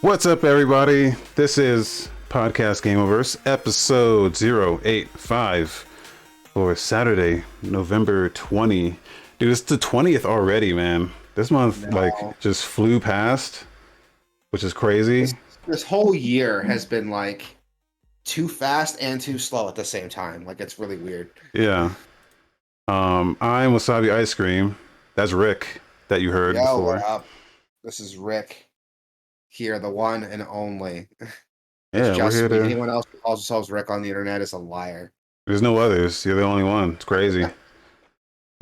What's up, everybody? This is Podcast Gameoverse, episode 085 for Saturday, November 20. Dude, it's the 20th already, man. This month, just flew past, which is crazy. This whole year has been, too fast and too slow at the same time. It's really weird. Yeah. I'm Wasabi Ice Cream. That's Rick that you heard before. What up? This is Rick. Here, the one and only. Yeah, we're here to... Anyone else who calls themselves Rick on the internet is a liar. There's no others. You're the only one. It's crazy.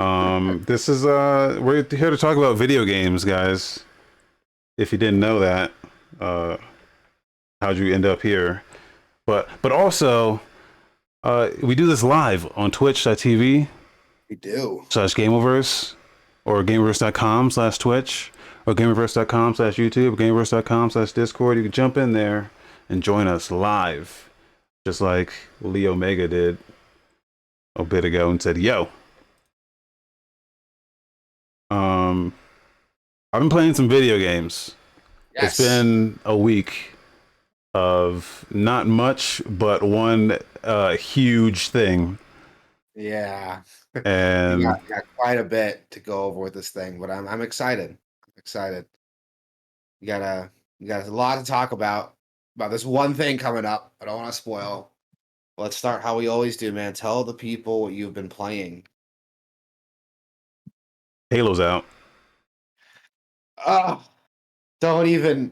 This is we're here to talk about video games, guys. If you didn't know that, how'd you end up here? But also, we do this live on twitch.tv. We do. /Gameoverse or Gameoverse.com/Twitch. Or Gameoverse.com/YouTube, or Gameoverse.com/Discord. You can jump in there and join us live, just like Leo Mega did a bit ago and said, "Yo." I've been playing some video games. Yes. It's been a week of not much, but one huge thing. Yeah. And we got quite a bit to go over with this thing, but I'm excited. Excited. You got a lot to talk about this one thing coming up. I don't want to spoil. Let's start how we always do, man. Tell the people what you've been playing. Halo's out. Don't even.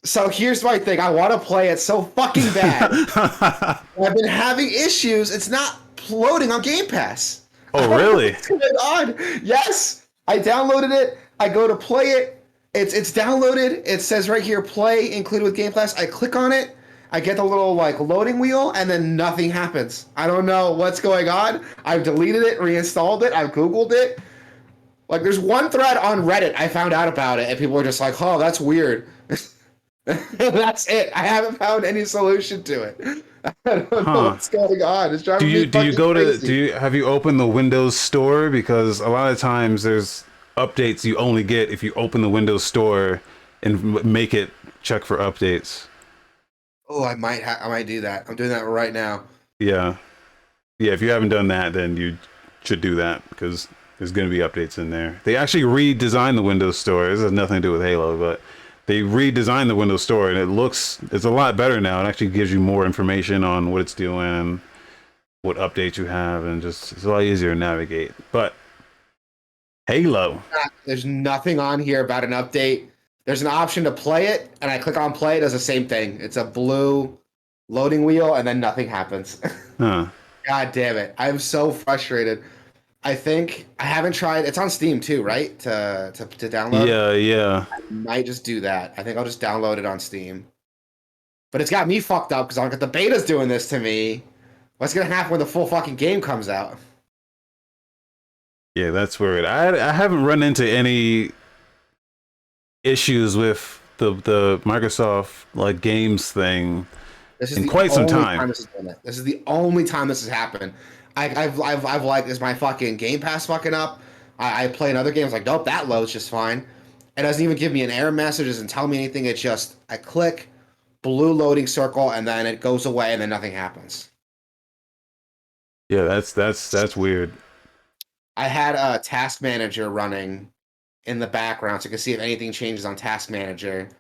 So here's my thing. I want to play it so fucking bad. I've been having issues. It's not loading on Game Pass. Oh, really? What's going on? Yes. I downloaded it. I go to play it. It's downloaded. It says right here, play included with Game Pass. I click on it. I get the little loading wheel, and then nothing happens. I don't know what's going on. I've deleted it, reinstalled it. I've Googled it. There's one thread on Reddit. I found out about it, and people are just like, "Oh, that's weird." That's it. I haven't found any solution to it. I don't know what's going on. It's driving me do you go crazy. Have you opened the Windows Store? Because a lot of times there's updates you only get if you open the Windows Store and make it check for updates. Oh, I might do that. I'm doing that right now. Yeah. If you haven't done that, then you should do that because there's going to be updates in there. They actually redesigned the Windows Store. This has nothing to do with Halo, but they redesigned the Windows Store and it's a lot better now. It actually gives you more information on what it's doing, what updates you have, and it's a lot easier to navigate. But Halo. There's nothing on here about an update. There's an option to play it, and I click on play. It does the same thing. It's a blue loading wheel, and then nothing happens. Huh. God damn it. I'm so frustrated. I think I haven't tried. It's on Steam too, right? To download? Yeah. I might just do that. I think I'll just download it on Steam. But it's got me fucked up because the beta's doing this to me. What's going to happen when the full fucking game comes out? Yeah, that's weird. I haven't run into any issues with the Microsoft games thing in quite some time. This is the only time this has happened. I've is my fucking Game Pass fucking up? I play in other games nope, that loads just fine. It doesn't even give me an error message, doesn't tell me anything. It's just I click blue loading circle and then it goes away and then nothing happens. Yeah, that's weird. I had a Task Manager running in the background so I can see if anything changes on Task Manager.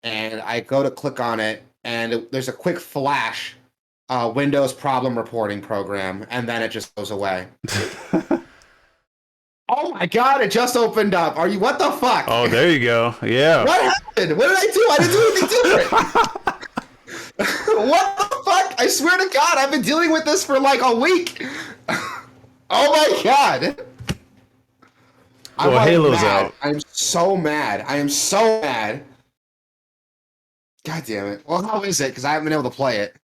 And I go to click on it, and there's a quick flash, Windows problem reporting program, and then it just goes away. Oh my god, it just opened up. What the fuck? Oh, there you go. Yeah. What happened? What did I do? I didn't do anything different. What the fuck? I swear to God, I've been dealing with this for a week. Oh my god! Well, Halo's out. I'm so mad. I am so mad. God damn it. Well, how is it? Because I haven't been able to play it.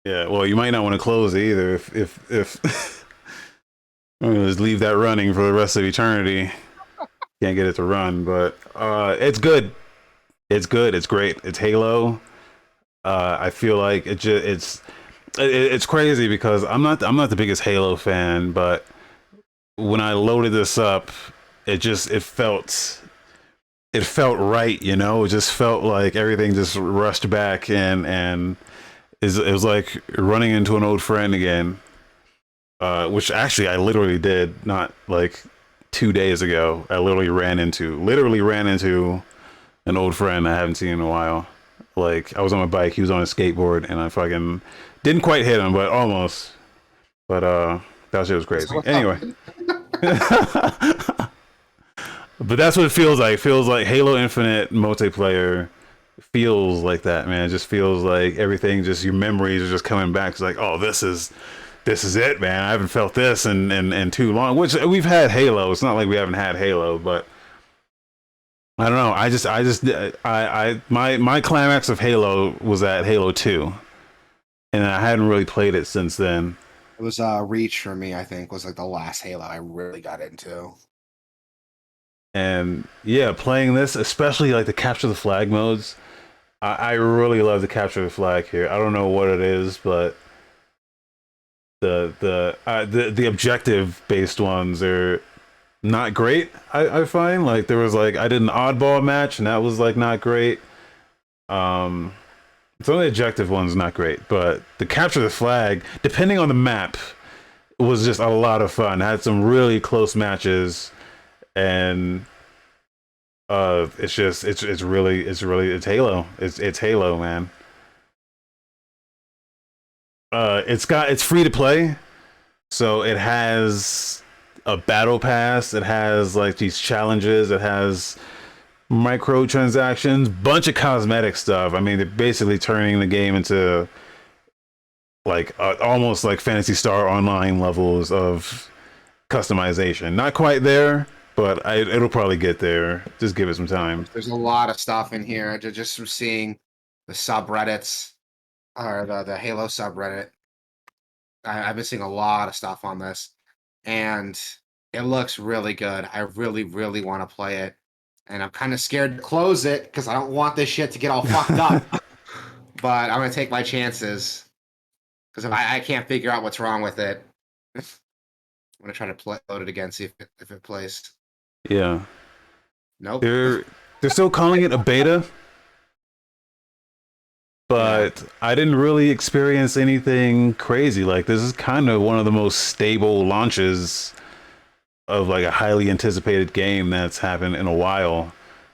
Yeah, well, you might not want to close it either if I'm going to just leave that running for the rest of eternity. Can't get it to run, but it's good. It's good. It's great. It's Halo. I feel like it's crazy because I'm not the biggest Halo fan, but when I loaded this up, it felt it felt right, you know. It just felt like everything just rushed back, and it was like running into an old friend again. Which actually I literally did not like 2 days ago. I literally ran into an old friend I haven't seen in a while. Like I was on my bike, he was on a skateboard, and I fucking didn't quite hit him, but almost. But that shit was So crazy. what's up, Anyway, man? but that's what it feels like. It feels like Halo Infinite multiplayer feels like that, man. It just feels like everything, just your memories are just coming back. It's like, oh, this is it, man. I haven't felt this in too long. Which we've had Halo. It's not like we haven't had Halo, but I don't know. My climax of Halo was at Halo 2, and I hadn't really played it since then. It was Reach for me, I think, was like the last Halo I really got into. And yeah, playing this, especially like the capture the flag modes, I really love the capture the flag here. I don't know what it is, but the objective based ones are not great. I find like there was like I did an oddball match and that was like not great. Some of the objective ones not great, but the capture the flag, depending on the map, was just a lot of fun. I had some really close matches, and it's Halo. It's Halo, man. It's free to play, so it has a battle pass. It has like these challenges. It has microtransactions, bunch of cosmetic stuff. I mean, they're basically turning the game into like almost like Phantasy Star Online levels of customization. Not quite there, but it'll probably get there. Just give it some time. There's a lot of stuff in here. Just from seeing the subreddits or the Halo subreddit, I've been seeing a lot of stuff on this, and it looks really good. I really, really want to play it, and I'm kind of scared to close it because I don't want this shit to get all fucked up. But I'm gonna take my chances because if I can't figure out what's wrong with it, I'm gonna try to load it again, see if it plays. Yeah, Nope. they're still calling it a beta, but I didn't really experience anything crazy. Like this is kind of one of the most stable launches of like a highly anticipated game that's happened in a while.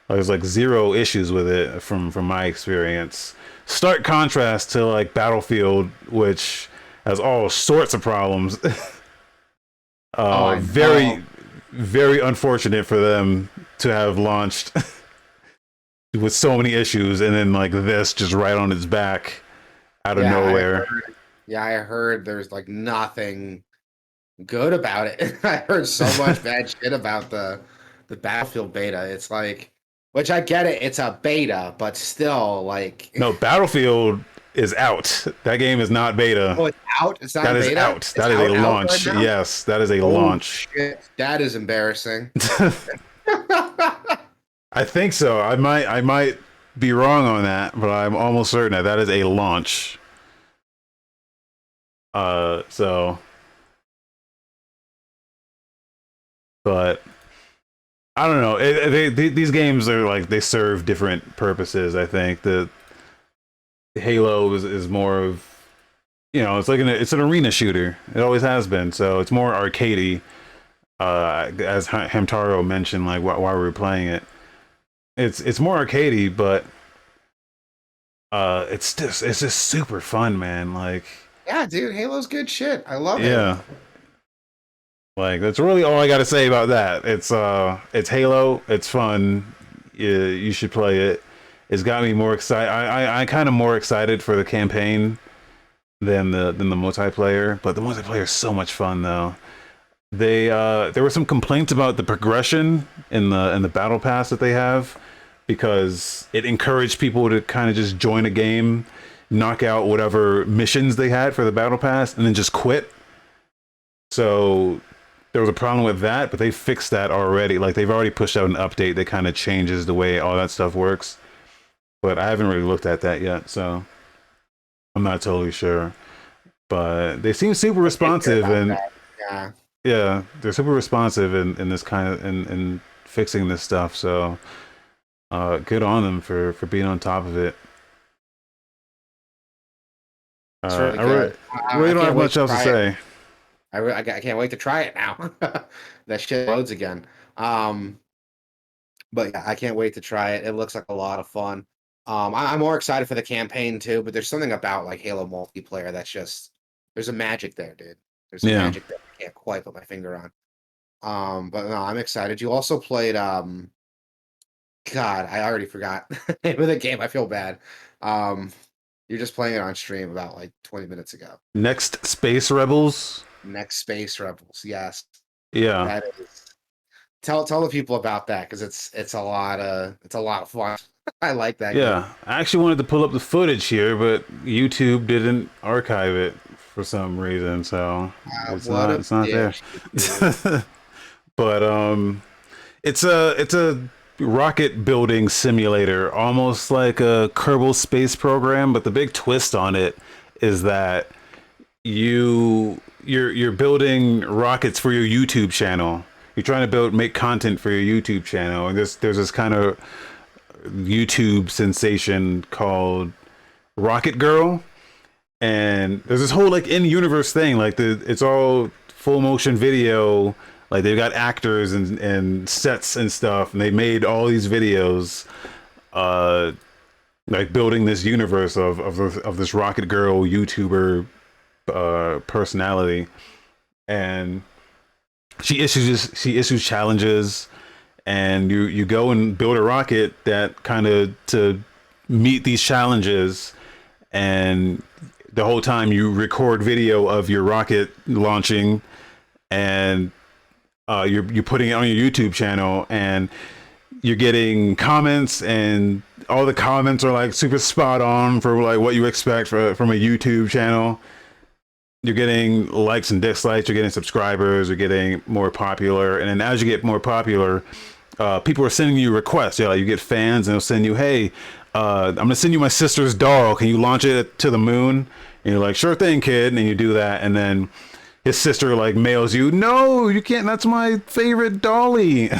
There's like zero issues with it from my experience. Stark contrast to like Battlefield, which has all sorts of problems. Very, very unfortunate for them to have launched with so many issues, and then like this just right on its back out of nowhere. I heard there's like nothing good about it. I heard so much bad shit about the Battlefield beta. It's like, which I get it, it's a beta, but still like no, Battlefield is out. That game is not beta. Oh, it's out. It's not that beta? Is out. It's that is out, a launch. Right, yes, that is a launch. Shit. That is embarrassing. I think so. I might be wrong on that, but I'm almost certain that is a launch. So, but I don't know. These games are like they serve different purposes. I think the Halo is more of, you know, it's like it's an arena shooter. It always has been. So it's more arcadey. As Hamtaro mentioned, like while we were playing it, it's more arcadey, but it's just super fun, man. Like, yeah, dude, Halo's good shit. I love it. Yeah. Like that's really all I got to say about that. It's Halo. It's fun. You should play it. It's got me more excited. I kind of more excited for the campaign than the multiplayer. But the multiplayer is so much fun though. There were some complaints about the progression in the battle pass that they have, because it encouraged people to kind of just join a game, knock out whatever missions they had for the battle pass, and then just quit. So there was a problem with that, but they fixed that already. Like they've already pushed out an update that kind of changes the way all that stuff works. But I haven't really looked at that yet, so I'm not totally sure. But they seem super responsive, and yeah, they're super responsive in this kind of in fixing this stuff. So Good on them for being on top of it. It's really I good. really I don't have can't wait much to else to try it. say. I can't wait to try it now. That shit loads again. Um, but yeah, I can't wait to try it. It looks like a lot of fun. I'm more excited for the campaign too, but there's something about like Halo multiplayer that's just there's a magic there, dude. There's a Yeah. magic that I can't quite put my finger on. But no, I'm excited. You also played God, I already forgot the name of the game. I feel bad. Um, you're just playing it on stream about like 20 minutes ago. Next, Space Rebels. Next Space Rebels. Yes, Yeah. that is. Tell the people about that because it's a lot of fun. I like that game. Yeah. I actually wanted to pull up the footage here, but YouTube didn't archive it for some reason, so What a it's not there. bitch, dude. But it's a rocket building simulator, almost like a Kerbal Space Program, but the big twist on it is that you're building rockets for your YouTube channel. You're trying to make content for your YouTube channel, and there's this kind of YouTube sensation called Rocket Girl, and there's this whole like in universe thing, like it's all full motion video. Like they've got actors and sets and stuff, and they made all these videos, uh, like building this universe of this Rocket Girl YouTuber personality, and she issues challenges, and you go and build a rocket that kind of to meet these challenges, and the whole time you record video of your rocket launching, and you're putting it on your YouTube channel, and you're getting comments, and all the comments are like super spot on for like what you expect from a YouTube channel. You're getting likes and dislikes, you're getting subscribers, you're getting more popular, and then as you get more popular, people are sending you requests. Yeah, like you get fans, and they'll send you, "Hey, I'm gonna send you my sister's doll. Can you launch it to the moon?" And you're like, "Sure thing, kid." And you do that, and then his sister like mails you, "No, you can't. That's my favorite dolly."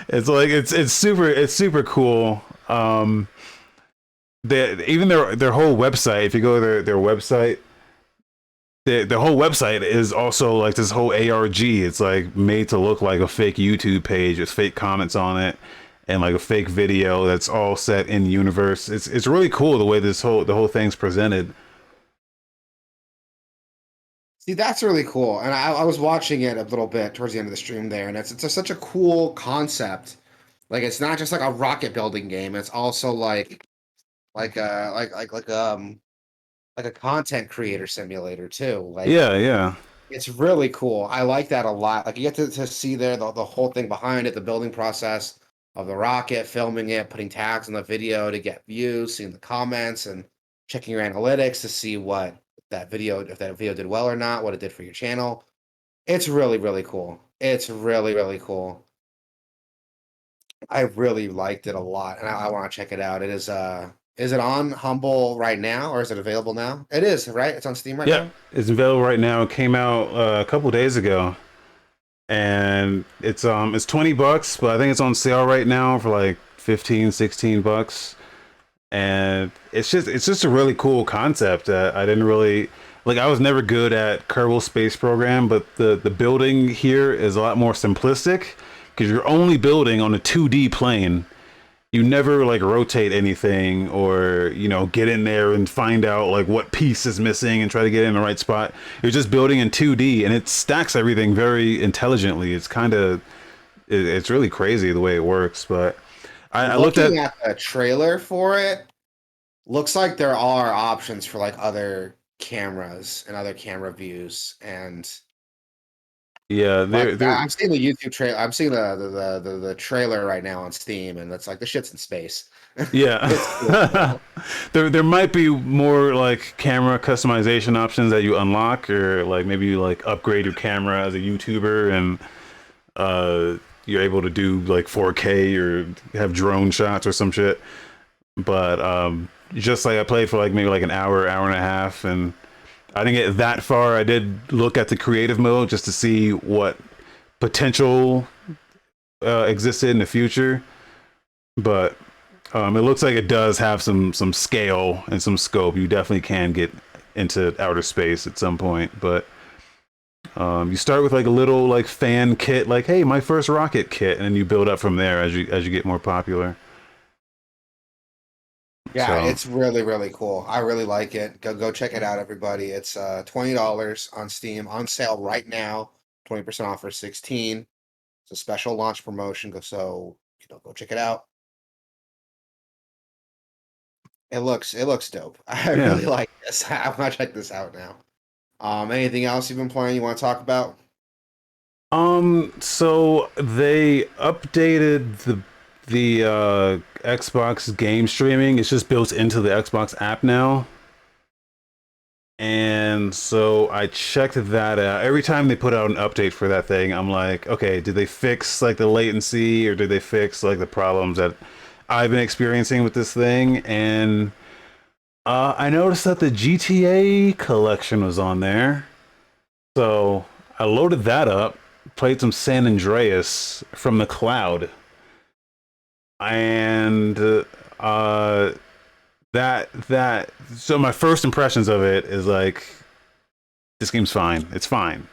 It's like it's super cool. They even their whole website. If you go to their website, the whole website is also like this whole ARG. It's like made to look like a fake YouTube page with fake comments on it, and like a fake video that's all set in universe. It's really cool the way the whole thing's presented. See, that's really cool. And I was watching it a little bit towards the end of the stream there, and such a cool concept. Like it's not just like a rocket building game. It's also like a like a content creator simulator too. Like Yeah, yeah, it's really cool. I like that a lot. Like you get to see there the whole thing behind it, the building process of the rocket, filming it, putting tags on the video to get views, seeing the comments, and checking your analytics to see what if that video did well or not, what it did for your channel. It's really, really cool. It's really, really cool. I really liked it a lot, and I want to check it out. Is it on Humble right now, or is it available now? It is, right? It's on Steam right yeah. now. It's available right now. It came out a couple days ago, and it's $20, but I think it's on sale right now for like 15, $16. And it's just a really cool concept that I didn't really like. I was never good at Kerbal Space Program, but the building here is a lot more simplistic because you're only building on a 2D plane. You never like rotate anything, or get in there and find out like what piece is missing and try to get in the right spot. You're just building in 2D, and it stacks everything very intelligently. It's really crazy the way it works. But I looked at Looking at the trailer for it, looks like there are options for like other cameras and other camera views, and yeah, like they're I'm seeing the YouTube trailer. I'm seeing the trailer right now on Steam, and it's like the shit's in space. It's really yeah. cool. There might be more like camera customization options that you unlock, or like maybe you like upgrade your camera as a YouTuber, and you're able to do like 4K or have drone shots or some shit. But just like I played for like maybe like an hour and a half, and I didn't get that far. I did look at the creative mode just to see what potential existed in the future. but it looks like it does have some scale and some scope. You definitely can get into outer space at some point, but you start with like a little like fan kit, like hey, my first rocket kit, and then you build up from there as you get more popular. Yeah, So it's really, really cool. I really like it. Go check it out, everybody. It's $20 on Steam, on sale right now. 20% off for 16. It's a special launch promotion. Go check it out. It looks dope. I yeah. really like this. I'm gonna check this out now. Anything else you've been playing you want to talk about? So they updated the Xbox game streaming. It's just built into the Xbox app now. And so I checked that out. Every time they put out an update for that thing, I'm like, okay, did they fix like the latency or did they fix like the problems that I've been experiencing with this thing? And I noticed that the GTA collection was on there. So I loaded that up, played some San Andreas from the cloud, and that so my first impressions of it is like this game's fine. It's fine.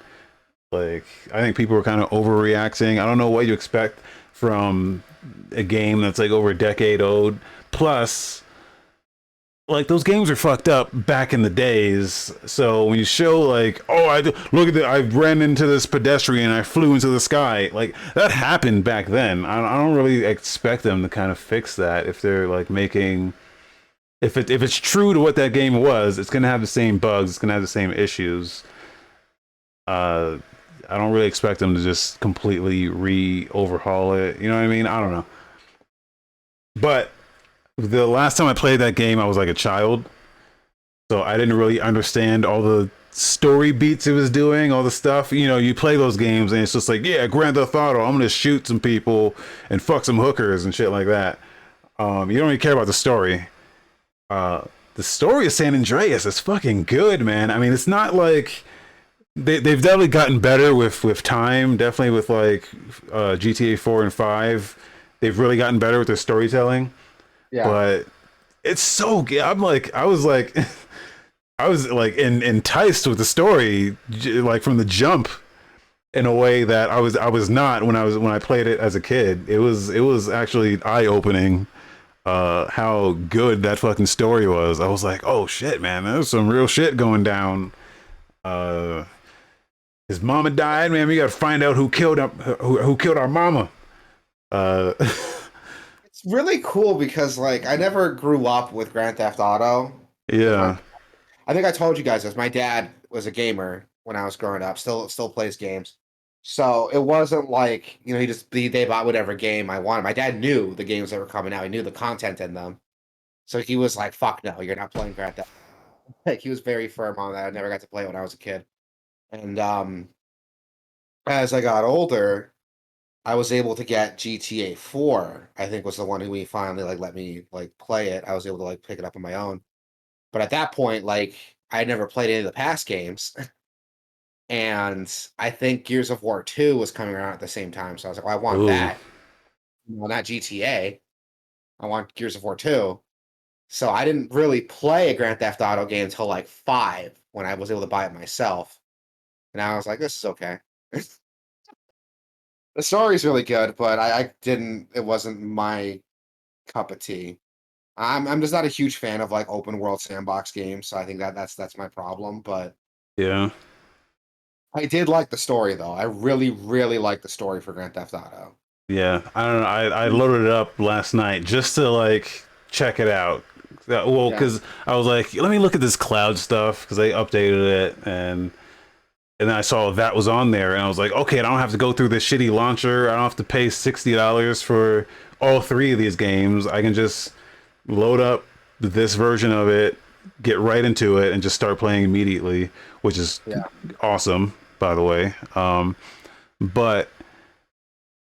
Like I think people are kind of overreacting. I don't know what you expect from a game that's like over a decade old. Plus, like those games are fucked up back in the days. So when you show like, oh, look at that, I ran into this pedestrian, I flew into the sky, like that happened back then. I don't really expect them to kind of fix that if they're like making, if it's true to what that game was, it's gonna have the same bugs, it's gonna have the same issues. I don't really expect them to just completely overhaul it. You know what I mean? I don't know. But the last time I played that game, I was like a child, so I didn't really understand all the story beats it was doing, all the stuff. You know, you play those games and it's just like, yeah, Grand Theft Auto, I'm gonna shoot some people and fuck some hookers and shit like that. You don't really care about the story. The story of San Andreas is fucking good, man. I mean, it's not like they've definitely gotten better with time. Definitely with like GTA 4 and 5, they've really gotten better with their storytelling. Yeah. But it's so good. I was like, I was like enticed with the story, like from the jump, in a way that I was not when I played it as a kid. It was actually eye opening. How good that fucking story was. I was like, oh shit, man, there's some real shit going down. His mama died, man. We got to find out who killed our mama. Uh, It's really cool because like I never grew up with Grand Theft Auto. yeah, I think I told you guys this. My dad was a gamer when I was growing up. Still plays games. So it wasn't like, they bought whatever game I wanted. My dad knew the games that were coming out. He knew the content in them. So he was like, "Fuck no, you're not playing Grand Theft." Like he was very firm on that. I never got to play it when I was a kid. And as I got older, I was able to get GTA 4. I think was the one who we finally like let me like play it. I was able to like pick it up on my own. But at that point, like I had never played any of the past games. And I think Gears of War 2 was coming around at the same time. So I was like, well, I want ooh, that. Well, not GTA. I want Gears of War 2. So I didn't really play a Grand Theft Auto game until like 5 when I was able to buy it myself. And I was like, this is okay. The story's really good, but I didn't, it wasn't my cup of tea. I'm just not a huge fan of like open world sandbox games, so I think that's my problem. But yeah. I did like the story though. I really, really like the story for Grand Theft Auto. Yeah, I don't know. I loaded it up last night just to like check it out. Well, Yeah. because I was like, let me look at this cloud stuff because they updated it, and then I saw that was on there, and I was like, okay, I don't have to go through this shitty launcher. I don't have to pay $60 for all three of these games. I can just load up this version of it, get right into it, and just start playing immediately, which is Yeah. awesome, by the way. But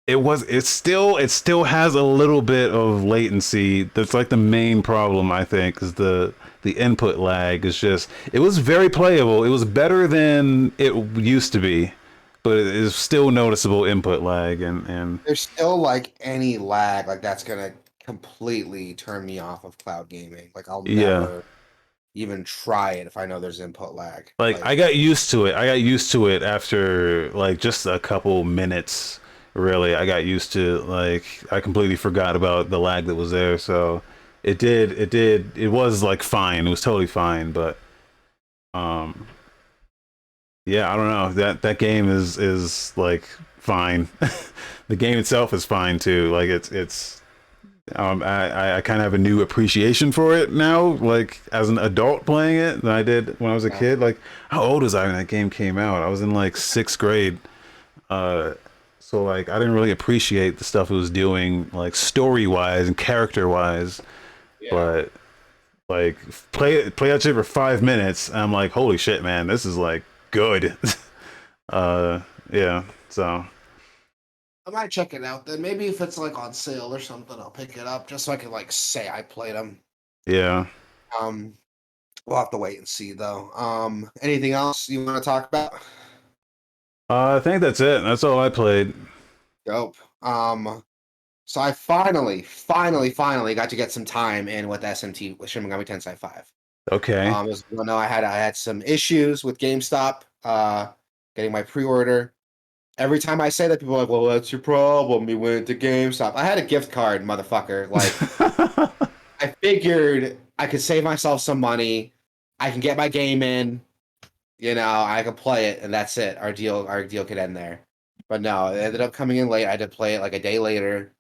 it still has a little bit of latency. That's like the main problem, I think, is the input lag. Is just, it was very playable. It was better than it used to be, but it is still noticeable input lag, and There's still like any lag, like that's gonna completely turn me off of cloud gaming. Like I'll Yeah. never even try it if I know there's input lag. Like I Like got used to it. I got used to it after like just a couple minutes. Really, I got used to like I completely forgot about the lag that was there. So it was like fine. It was totally fine. But um, yeah, I don't know. That game is like fine. The game itself is fine too. Like it's I kind of have a new appreciation for it now, like as an adult playing it than I did when I was a yeah. kid. Like, how old was I when that game came out? I was in like sixth grade. Uh, so like I didn't really appreciate the stuff it was doing, like story wise and character wise. Yeah. But like play that shit for 5 minutes, and I'm like, holy shit, man, this is like good. uh, yeah. So I might check it out then. Maybe if it's like on sale or something, I'll pick it up just so I can like say I played them. yeah. Um, we'll have to wait and see though. Anything else you want to talk about? I think that's it. That's all I played. Dope. So I finally got to get some time in with SMT with Shin Megami Tensei 5. Okay. As you know, I had some issues with GameStop, getting my pre-order. Every time I say that, people are like, "Well, that's your problem. You went to GameStop." I had a gift card, motherfucker. Like, I figured I could save myself some money. I can get my game in. I could play it, and that's it. Our deal could end there. But no, it ended up coming in late. I had to play it like a day later.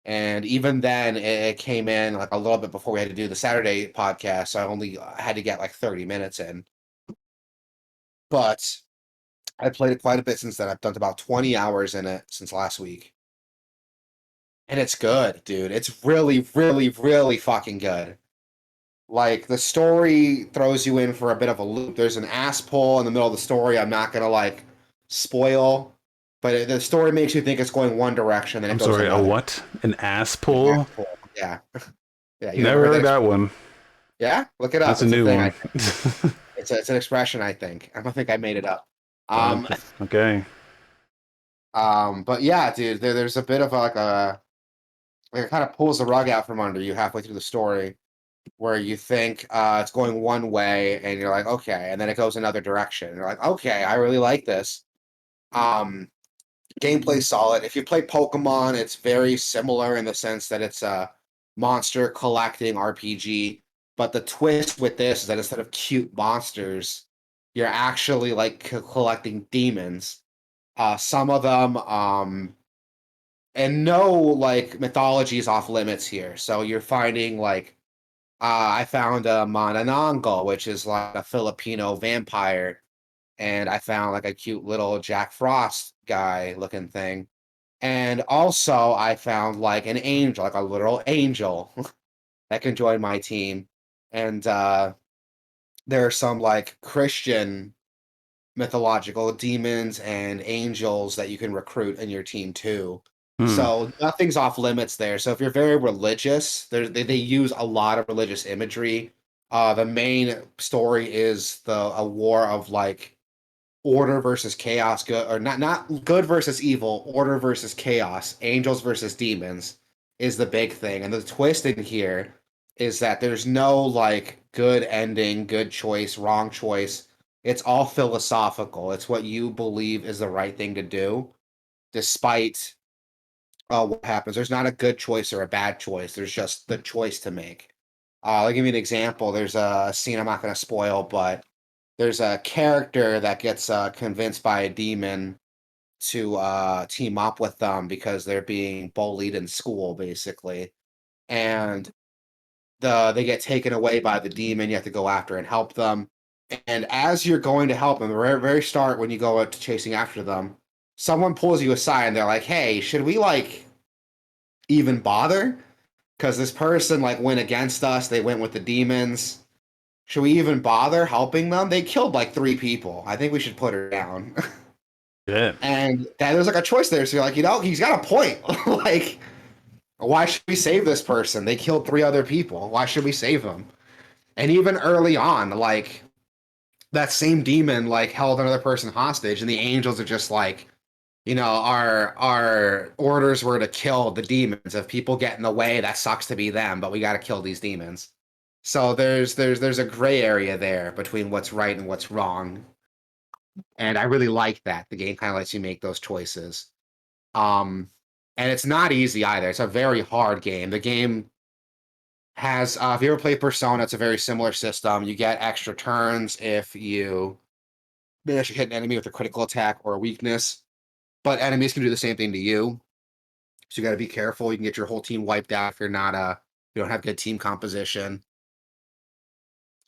And even then, it came in like a little bit before we had to do the Saturday podcast. So I only had to get like 30 minutes in. But I played it quite a bit since then. I've done about 20 hours in it since last week. And it's good, dude. It's really, really, really fucking good. Like the story throws you in for a bit of a loop. There's an ass pull in the middle of the story. I'm not gonna like spoil, but the story makes you think it's going one direction, then it I'm goes sorry, a another. what? An ass An ass pull? pull. Yeah, yeah. You never Never heard that heard that expression? one. Yeah, look it up. That's a It's a new thing. one. It's an expression. I think. I don't think I made it up. Uh, Um, okay. but yeah, dude. There's a bit of like it kind of pulls the rug out from under you halfway through the story where you think it's going one way and you're like, okay, and then it goes another direction. And you're like, okay, I really like this. Um, Gameplay solid. If you play Pokemon, it's very similar in the sense that it's a monster collecting RPG. But the twist with this is that instead of cute monsters, you're actually like collecting demons. Some of them, and no like mythology is off limits here. So you're finding like I found a Manananggal, which is like a Filipino vampire, and I found like a cute little Jack Frost guy looking thing. And also I found like an angel, like a literal angel that can join my team. And there are some like Christian mythological demons and angels that you can recruit in your team too. Hmm. So nothing's off limits there. So if you're very religious, they use a lot of religious imagery. The main story is a war of like order versus chaos, good or not good versus evil, order versus chaos, angels versus demons is the big thing. And the twist in here is that there's no like good ending, good choice, wrong choice. It's all philosophical. It's what you believe is the right thing to do, despite what happens. There's not a good choice or a bad choice. There's just the choice to make. I'll give you an example. There's a scene I'm not going to spoil, but there's a character that gets convinced by a demon to team up with them because they're being bullied in school, basically. And they get taken away by the demon. You have to go after and help them. And as you're going to help them, the very, very start when you go out to chasing after them, someone pulls you aside and they're like, "Hey, should we like even bother? Because this person like went against us. They went with the demons. Should we even bother helping them? They killed like three people. I think we should put her down." Shit. And that there's like a choice there. So you're like, he's got a point. Like, why should we save this person? They killed three other people. Why should we save them? And even early on, like that same demon like held another person hostage, and the angels are just like, our orders were to kill the demons. If people get in the way, that sucks to be them, but we got to kill these demons. So there's a gray area there between what's right and what's wrong, and I really like that. The game kind of lets you make those choices. Um, and it's not easy either. It's a very hard game. The game has, if you ever play Persona, it's a very similar system. You get extra turns if you manage to hit an enemy with a critical attack or a weakness, but enemies can do the same thing to you. So you got to be careful. You can get your whole team wiped out if you're not you don't have good team composition.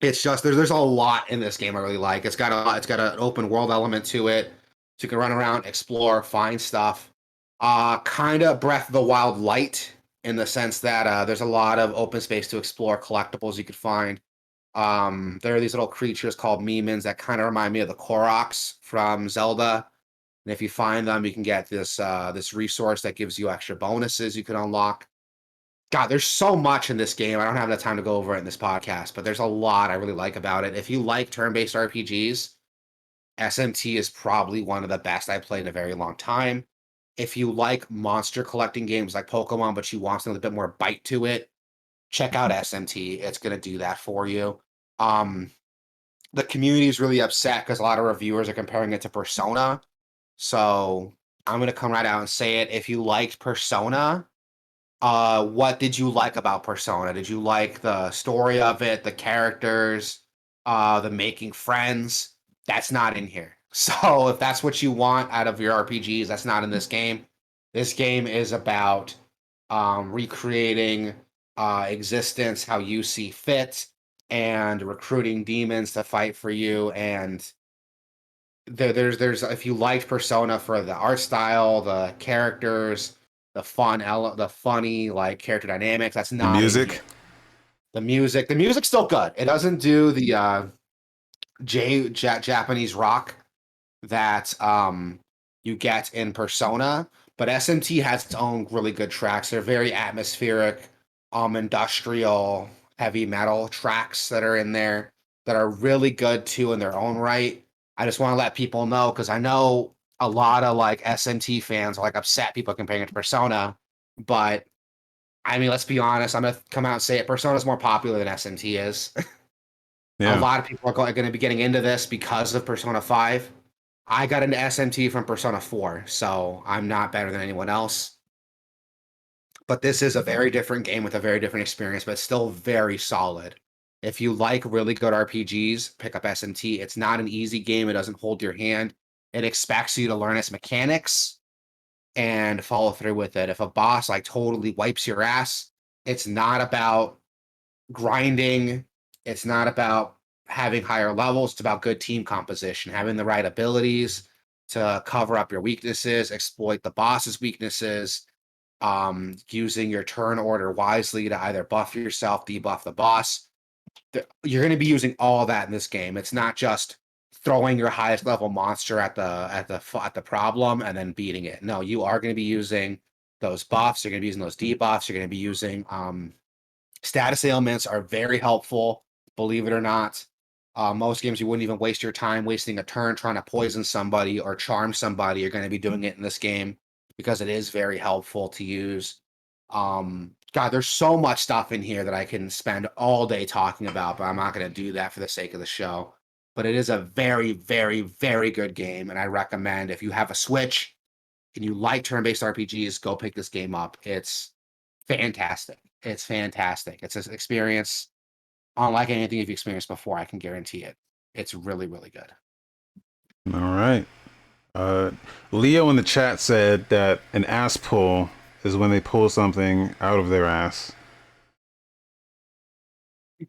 It's just there's a lot in this game I really like. It's got an open world element to it, so you can run around, explore, find stuff. Kind of Breath of the Wild light in the sense that there's a lot of open space to explore, collectibles you could find. There are these little creatures called Memons that kind of remind me of the Koroks from Zelda. And if you find them, you can get this resource that gives you extra bonuses you can unlock. God, there's so much in this game. I don't have enough time to go over it in this podcast, but there's a lot I really like about it. If you like turn-based RPGs, SMT is probably one of the best I played in a very long time. If you like monster collecting games like Pokemon, but you want something with a bit more bite to it, check out SMT. It's going to do that for you. Um, the community is really upset because a lot of reviewers are comparing it to Persona. So I'm going to come right out and say it. If you liked Persona, what did you like about Persona? Did you like the story of it, the characters, the making friends? That's not in here. So if that's what you want out of your RPGs, that's not in this game. This game is about recreating existence how you see fit and recruiting demons to fight for you. And there's if you liked Persona for the art style, the characters, the funny like character dynamics, that's The not in here. music. The music's still good. It doesn't do the Japanese rock that you get in Persona, but SMT has its own really good tracks. They're very atmospheric, industrial, heavy metal tracks that are in there that are really good too in their own right. I just want to let people know because I know a lot of like SMT fans are like upset people comparing it to Persona, but I mean, let's be honest. I'm gonna come out and say it. Persona is more popular than SMT is. A Yeah. lot of people are going to be getting into this because of Persona 5. I got into SMT from Persona 4, so I'm not better than anyone else. But this is a very different game with a very different experience, but still very solid. If you like really good RPGs, pick up SMT. It's not an easy game, it doesn't hold your hand. It expects you to learn its mechanics and follow through with it. If a boss like totally wipes your ass, it's not about grinding. It's not about having higher levels. It's about good team composition, having the right abilities to cover up your weaknesses, exploit the boss's weaknesses, using your turn order wisely to either buff yourself, debuff the boss. You're going to be using all that in this game. It's not just throwing your highest level monster at the problem and then beating it. No, you are going to be using those buffs. You're going to be using those debuffs. You're going to be using status ailments are very helpful, believe it or not. Most games you wouldn't even waste your time wasting a turn trying to poison somebody or charm somebody. You're going to be doing it in this game because it is very helpful to use. God, there's so much stuff in here that I can spend all day talking about, but I'm not going to do that for the sake of the show. But it is a very, very, very good game, and I recommend if you have a Switch and you like turn-based RPGs, go pick this game up. It's fantastic. It's fantastic. It's an experience unlike anything you've experienced before. I can guarantee it. It's really, really good. All right. Uh, Leo in the chat said that an ass pull is when they pull something out of their ass.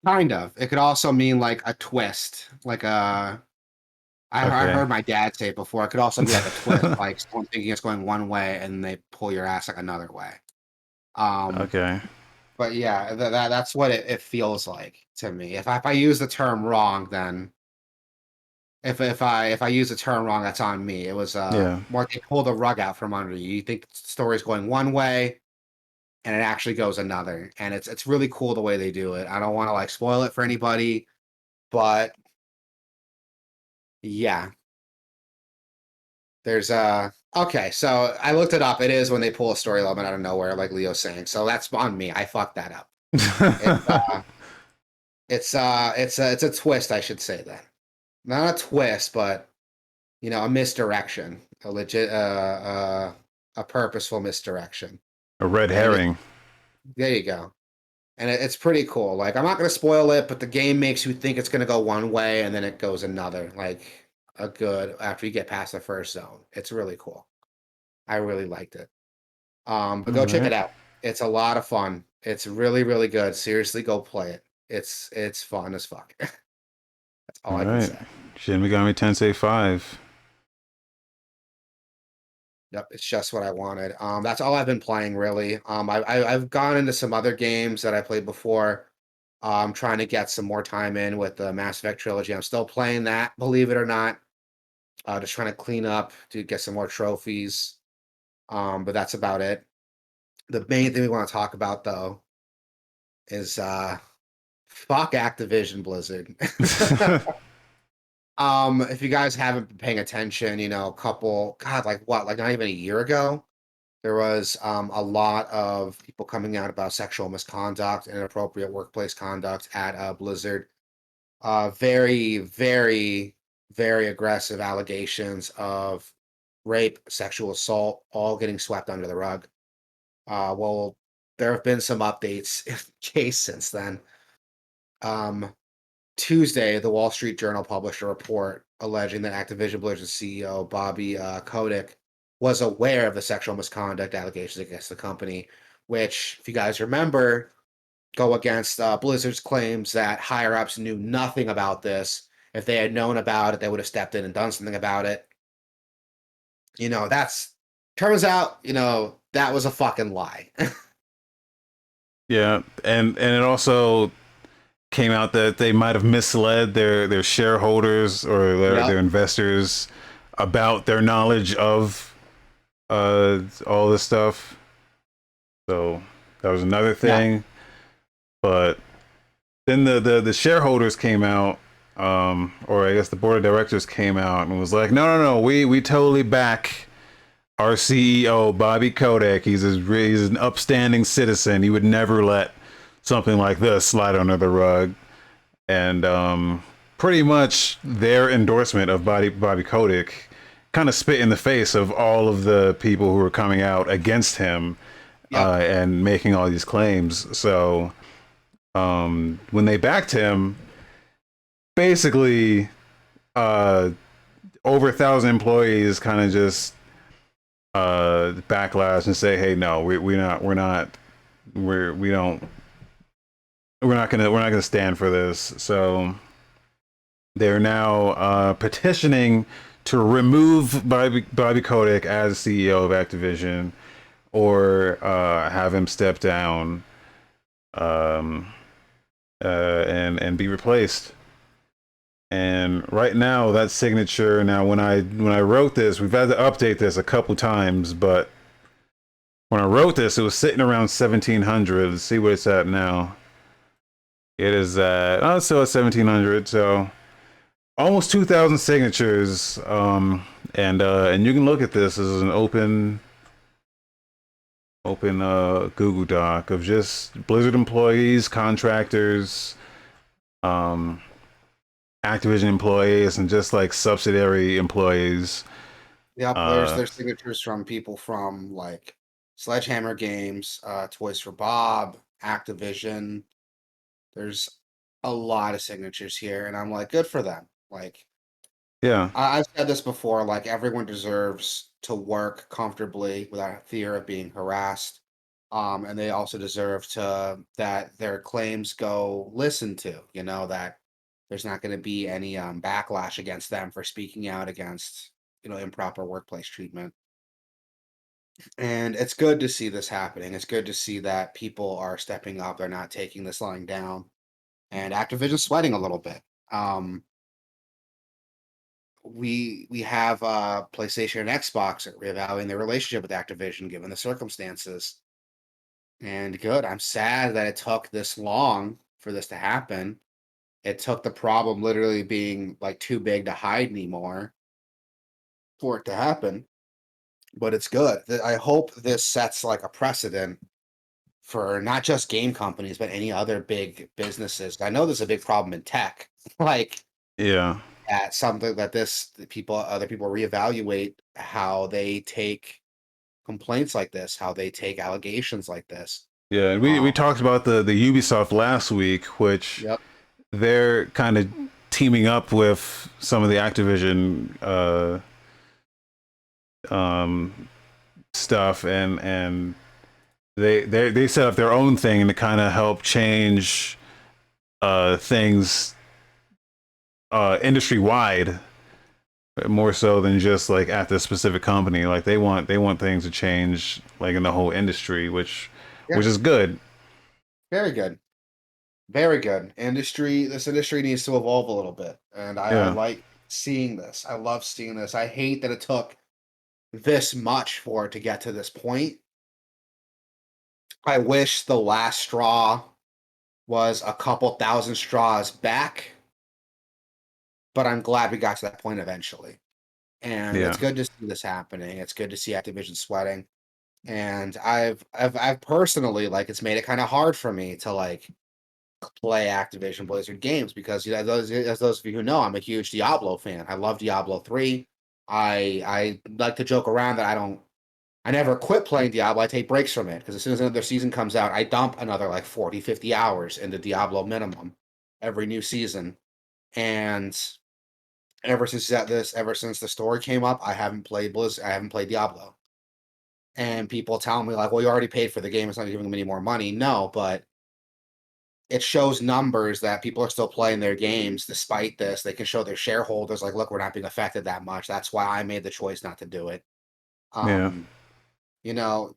Kind of. It could also mean like a twist, like a. I Okay. heard my dad say it before. It could also be like a twist, like someone thinking it's going one way and they pull your ass like another way. Um, Okay. but yeah, that's what it feels like to me. If I use the term wrong, then if I use the term wrong, that's on me. It was Yeah. more they pull the rug out from under you. You think the story's going one way, and it actually goes another. And it's really cool the way they do it. I don't want to like spoil it for anybody, but yeah. There's okay, so I looked it up. It is when they pull a story element out of nowhere, like Leo's saying. So that's on me. I fucked that up. It, it's a twist, I should say then. Not a twist, but a misdirection, a legit a purposeful misdirection. A red And herring. there you go. And it's pretty cool. Like, I'm not going to spoil it, but the game makes you think it's going to go one way and then it goes another. Like, after you get past the first zone. It's really cool. I really liked it. But All go check it right. out. It's a lot of fun. It's really, really good. Seriously, go play it. It's fun as fuck. That's all All I can right. say. Shin Megami Tensei 5. Yep, it's just what I wanted. That's all I've been playing really. I've gone into some other games that I played before. Trying to get some more time in with the Mass Effect trilogy. I'm still playing that, believe it or not. Just trying to clean up to get some more trophies. But that's about it. The main thing we want to talk about though is fuck Activision Blizzard. If you guys haven't been paying attention, a couple, God, like what, like not even a year ago, there was a lot of people coming out about sexual misconduct and inappropriate workplace conduct at Blizzard. Very, very, very aggressive allegations of rape, sexual assault, all getting swept under the rug. Well, there have been some updates in the case since then. Um, Tuesday, the Wall Street Journal published a report alleging that Activision Blizzard CEO Bobby Kotick was aware of the sexual misconduct allegations against the company, which, if you guys remember, go against Blizzard's claims that higher ups knew nothing about this. If they had known about it, they would have stepped in and done something about it. That's turns out, that was a fucking lie. Yeah, and it also came out that they might have misled their shareholders or their Yep. investors about their knowledge of all this stuff. So that was another Yeah. thing. But then the shareholders came out, or I guess the board of directors came out and was like, no, we totally back our CEO Bobby Kotick. He's an upstanding citizen. He would never let something like this slide under the rug. And pretty much their endorsement of Bobby Kotick kind of spit in the face of all of the people who were coming out against him Yep. and making all these claims. So when they backed him, basically over 1,000 employees kind of just backlash and say, "Hey, no, we don't we're not gonna stand for this." So they're now petitioning to remove Bobby Kotick as CEO of Activision or have him step down and be replaced. And right now, that signature. Now, when I wrote this, we've had to update this a couple times, but when I wrote this, it was sitting around 1,700. Let's see what it's at now. It is at still at 1,700. So almost 2,000 signatures. And you can look at this as an open Google Doc of just Blizzard employees, contractors, um, Activision employees, and just like subsidiary employees. Yep. Uh, There's signatures from people from like Sledgehammer Games, Toys for Bob, Activision. There's a lot of signatures here, and I'm like, good for them. Like, yeah, I've said this before, like everyone deserves to work comfortably without fear of being harassed. And they also deserve that their claims go listened to, that there's not going to be any backlash against them for speaking out against, improper workplace treatment. And it's good to see this happening. It's good to see that people are stepping up. They're not taking this lying down. And Activision's sweating a little bit. Um, we have PlayStation and Xbox reevaluating their relationship with Activision given the circumstances. And good. I'm sad that it took this long for this to happen. It took the problem literally being like too big to hide anymore. for it to happen, but it's good. I hope this sets like a precedent for not just game companies, but any other big businesses. I know there's a big problem in tech, like Yeah. at something that other people reevaluate how they take complaints like this, how they take allegations like this. Yeah, and we Um, talked about the Ubisoft last week, which yep. they're kind of teaming up with some of the Activision um, stuff, and they set up their own thing to kind of help change things industry wide, more so than just like at this specific company. Like they want things to change like in the whole industry, which Yeah. is good. Very good. Very good. This industry needs to evolve a little bit. And I Yeah, like seeing this. I love seeing this. I hate that it took this much for it to get to this point. I wish the last straw was a couple thousand straws back, but I'm glad we got to that point eventually. And it's yeah, good to see this happening. It's good to see Activision sweating. And I've personally like it's made it kind of hard for me to like play Activision Blizzard games because as those of you who know, I'm a huge Diablo fan. I love Diablo 3. I like to joke around that I never quit playing Diablo. I take breaks from it because as soon as another season comes out, I dump another like 40, 50 hours into Diablo minimum every new season. And ever since the story came up, I haven't played Blizzard. I haven't played Diablo. And people tell me like, "Well, you already paid for the game. It's not giving them any more money." No, but it shows numbers that people are still playing their games despite this. They can show their shareholders like, "Look, we're not being affected that much. That's why I made the choice not to do it." yeah. Um, you know,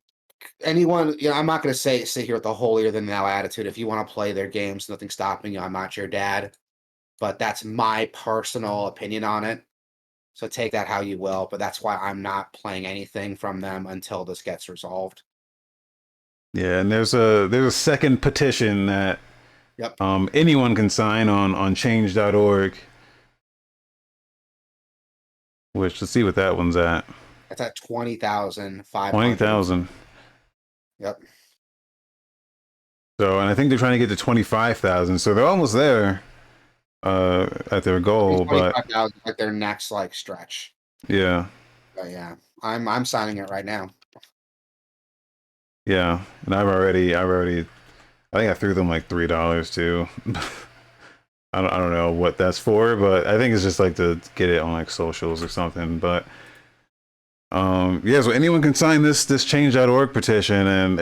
anyone, I'm not going to sit here with the holier than thou attitude. If you want to play their games, nothing stopping you. I'm not your dad, but that's my personal opinion on it. So take that how you will. But that's why I'm not playing anything from them until this gets resolved. Yeah, and there's a second petition that Yep. anyone can sign on change.org, which let's see what that one's at. That's at 20,500. 20,000. Yep. So, and I think they're trying to get to 25,000. So they're almost there at their I think goal, but 25,000 is like their next like stretch. yeah. But yeah, I'm signing it right now. Yeah. And I think I threw them like $3 too. I don't know what that's for, but I think it's just like to get it on like socials or something. But yeah, so anyone can sign this change.org petition, and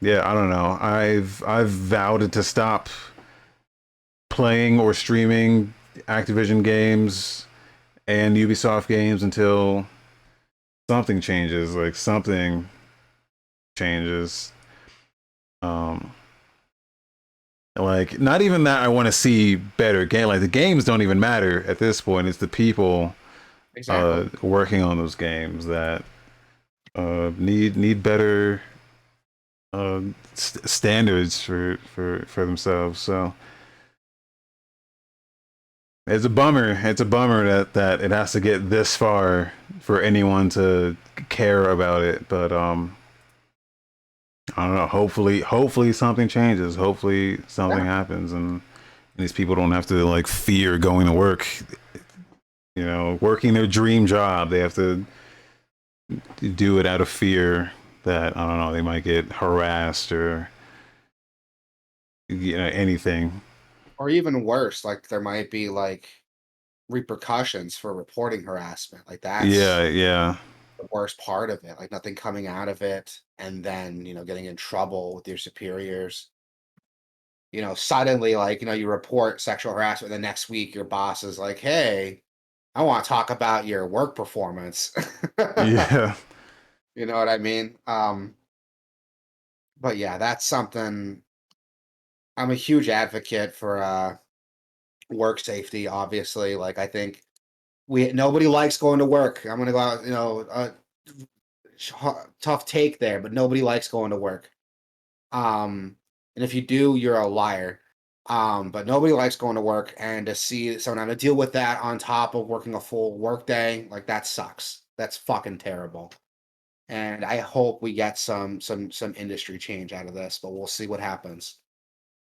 yeah, I don't know. I've vowed to stop playing or streaming Activision games and Ubisoft games until something changes, like something changes. Um like not even that I want to see better game, like the games don't even matter at this point. It's the people Exactly. working on those games that need better standards for themselves. So it's a bummer that it has to get this far for anyone to care about it. But I don't know. Hopefully something changes. Hopefully something Yeah. happens, and these people don't have to like fear going to work. You know, working their dream job, they have to do it out of fear that I don't know they might get harassed or anything. Or even worse, like there might be like repercussions for reporting harassment. Like Yeah, that's yeah, the worst part of it. Like nothing coming out of it and then, getting in trouble with your superiors. Suddenly like, you report sexual harassment the next week your boss is like, "Hey, I want to talk about your work performance." yeah, You know what I mean? But yeah, that's something I'm a huge advocate for work safety, obviously. Like I think we nobody likes going to work. I'm gonna go out, tough take there, but nobody likes going to work. And if you do, you're a liar. But nobody likes going to work, and to see someone have to deal with that on top of working a full workday, like that sucks. That's fucking terrible. And I hope we get some industry change out of this, but we'll see what happens.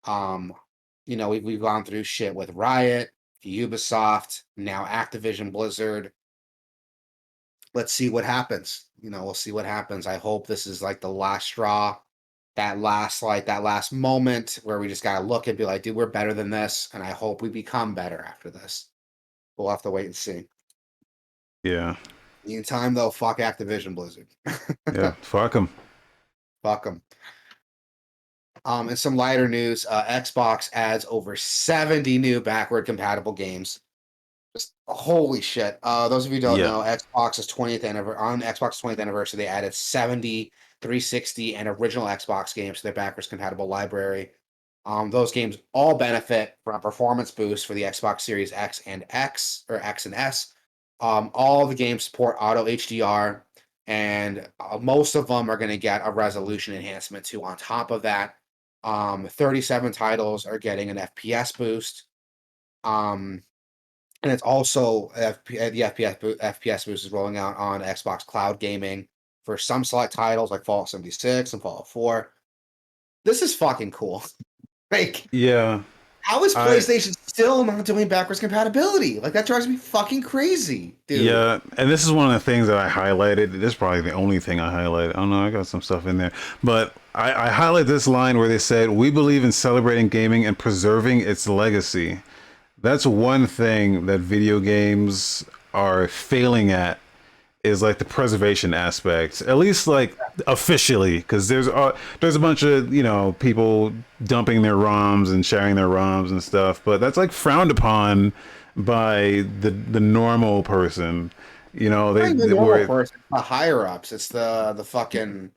Um, we've gone through shit with Riot, Ubisoft, now Activision Blizzard. Let's see what happens. We'll see what happens. I hope this is like the last straw, that last moment where we just gotta look and be like, dude, we're better than this, and I hope we become better after this. We'll have to wait and see. Yeah. Meantime, though, fuck Activision Blizzard. Yeah. Fuck them. Fuck them. In some lighter news, Xbox adds over 70 new backward compatible games. Just holy shit. Those of you who don't know, Xbox's 20th anniversary, on Xbox 20th anniversary, they added 70 360 and original Xbox games to their backwards compatible library. Those games all benefit from a performance boost for the Xbox Series X and X, or X and S. All the games support auto HDR, and most of them are going to get a resolution enhancement too on top of that. 37 titles are getting an FPS boost. And it's also the FPS boost is rolling out on Xbox Cloud Gaming for some select titles like Fallout 76 and Fallout 4. This is fucking cool. Like, Yeah. how is PlayStation still not doing backwards compatibility? Like, that drives me fucking crazy, dude. Yeah, and this is one of the things that I highlighted. This is probably the only thing I highlighted. I don't know, I got some stuff in there. But I highlight this line where they said, "We believe in celebrating gaming and preserving its legacy." That's one thing that video games are failing at, is like the preservation aspect, at least like officially, because there's a bunch of people dumping their ROMs and sharing their ROMs and stuff, but that's like frowned upon by the normal person. The normal person, the higher ups. It's the fucking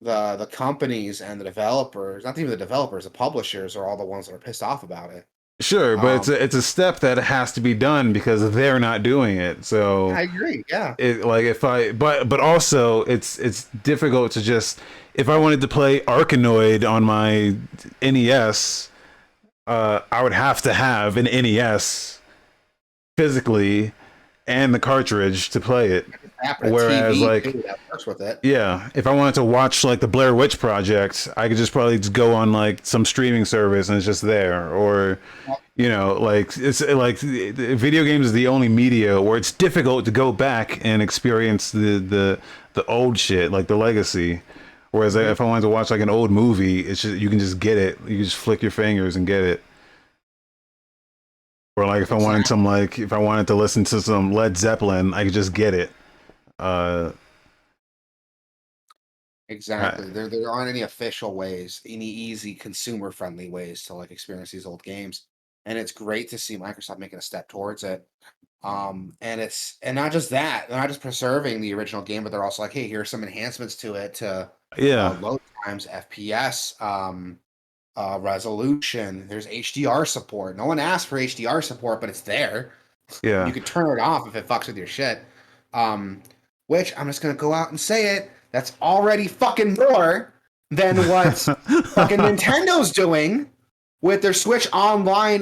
the companies and the developers. Not even the developers, the publishers are all the ones that are pissed off about it. Sure, but it's a step that has to be done because they're not doing it. So I agree. Yeah. But also it's difficult to just, if I wanted to play Arkanoid on my NES, I would have to have an NES physically and the cartridge to play it. Whereas TV, like too, that works with it. Yeah, if I wanted to watch like the Blair Witch Project, I could just probably just go on like some streaming service and it's just there. Or like it's like video games is the only media where it's difficult to go back and experience the old shit, like the legacy. Whereas if I wanted to watch like an old movie, it's just, you can just get it. You can just flick your fingers and get it. Or like if I wanted to listen to some Led Zeppelin, I could just get it. Exactly. There aren't any official ways, any easy consumer friendly ways to like experience these old games. And it's great to see Microsoft making a step towards it. And not just that, they're not just preserving the original game, but they're also like, hey, here's some enhancements to it to load times, FPS, resolution. There's HDR support. No one asked for HDR support, but it's there. Yeah. You could turn it off if it fucks with your shit. Which I'm just gonna go out and say it. That's already fucking more than what fucking Nintendo's doing with their Switch Online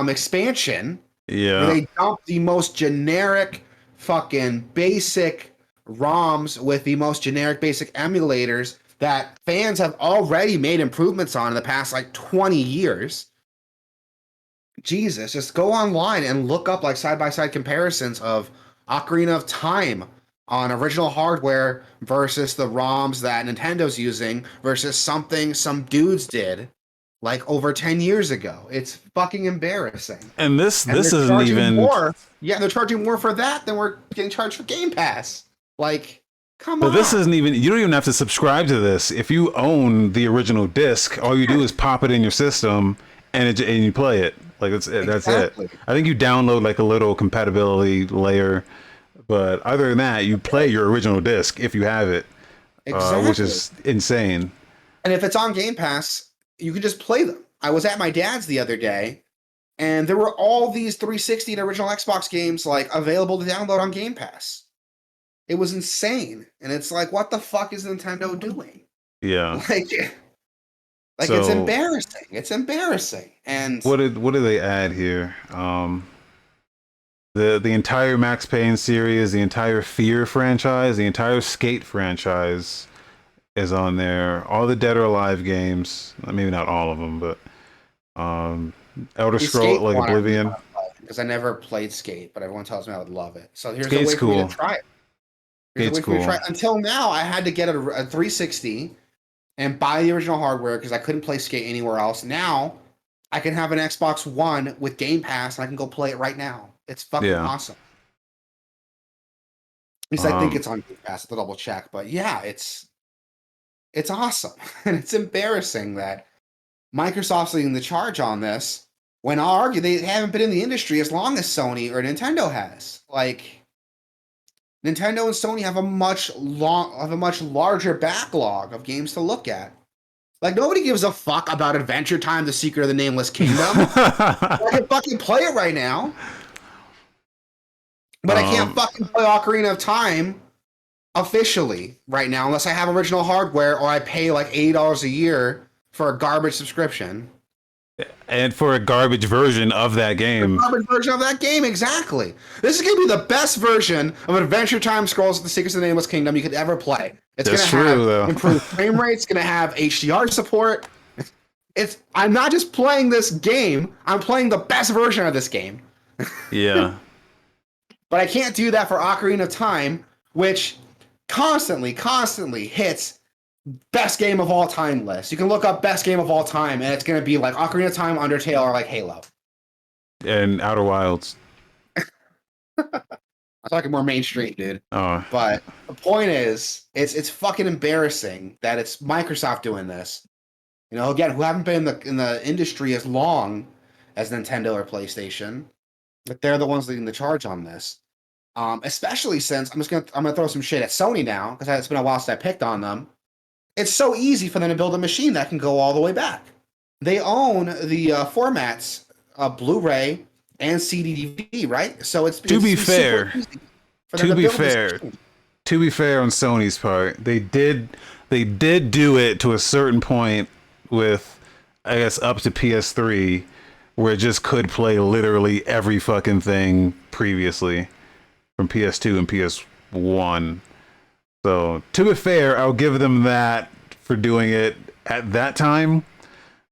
expansion. Yeah. Where they dump the most generic fucking basic ROMs with the most generic basic emulators that fans have already made improvements on in the past like 20 years. Jesus, just go online and look up like side-by-side comparisons of Ocarina of Time on original hardware versus the ROMs that Nintendo's using versus something some dudes did like over 10 years ago. It's fucking embarrassing. And this isn't even more. Yeah, they're charging more for that than we're getting charged for Game Pass. Like, come on. But this isn't even, you don't even have to subscribe to this. If you own the original disc, all you do is pop it in your system and you play it. Like that's it. I think you download like a little compatibility layer, but other than that, you play your original disc if you have it, which is insane. And if it's on Game Pass, you can just play them. I was at my dad's the other day, and there were all these 360 and original Xbox games like available to download on Game Pass. It was insane, and it's like, what the fuck is Nintendo doing? Yeah, Like it's So embarrassing. It's embarrassing. And what did they add here? The entire Max Payne series, the entire Fear franchise, the entire Skate franchise is on there. All the Dead or Alive games, maybe not all of them, but Elder the Scroll Skate like one I really Oblivion. want to play because I never played Skate, but everyone tells me I would love it. So here's a Skate's way for me to cool. try it. Here's a Skate's way for me to try cool. it. Until now, I had to get a 360 and buy the original hardware because I couldn't play Skate anywhere else. Now I can have an Xbox One with Game Pass and I can go play it right now. It's fucking Yeah. awesome. At least I think it's on Game Pass. To double check, but yeah, it's awesome, and it's embarrassing that Microsoft's leading the charge on this. When I'll argue they haven't been in the industry as long as Sony or Nintendo has. Like Nintendo and Sony have a much larger backlog of games to look at. Like nobody gives a fuck about Adventure Time: The Secret of the Nameless Kingdom. I can fucking play it right now. But I can't fucking play Ocarina of Time officially right now unless I have original hardware or I pay like $80 a year for a garbage subscription. And for a garbage version of that game. A garbage version of that game, exactly. This is going to be the best version of Adventure Time Scrolls of the Secrets of the Nameless Kingdom you could ever play. It's going to have improved frame rates, going to have HDR support. I'm not just playing this game, I'm playing the best version of this game. Yeah. But I can't do that for Ocarina of Time, which constantly hits best game of all time list. You can look up best game of all time, and it's going to be like Ocarina of Time, Undertale, or like Halo. And Outer Wilds. I'm talking more mainstream, dude. Oh. But the point is, it's fucking embarrassing that it's Microsoft doing this. You know, again, who haven't been in the industry as long as Nintendo or PlayStation, but they're the ones leading the charge on this. Especially since I'm gonna throw some shit at Sony now because it's been a while since I picked on them. It's so easy for them to build a machine that can go all the way back. They own the formats Blu-ray and CD-DVD, right? So to be fair, on Sony's part, they did do it to a certain point with, I guess, up to PS3, where it just could play literally every fucking thing previously from PS2 and PS1. So, to be fair, I'll give them that for doing it at that time,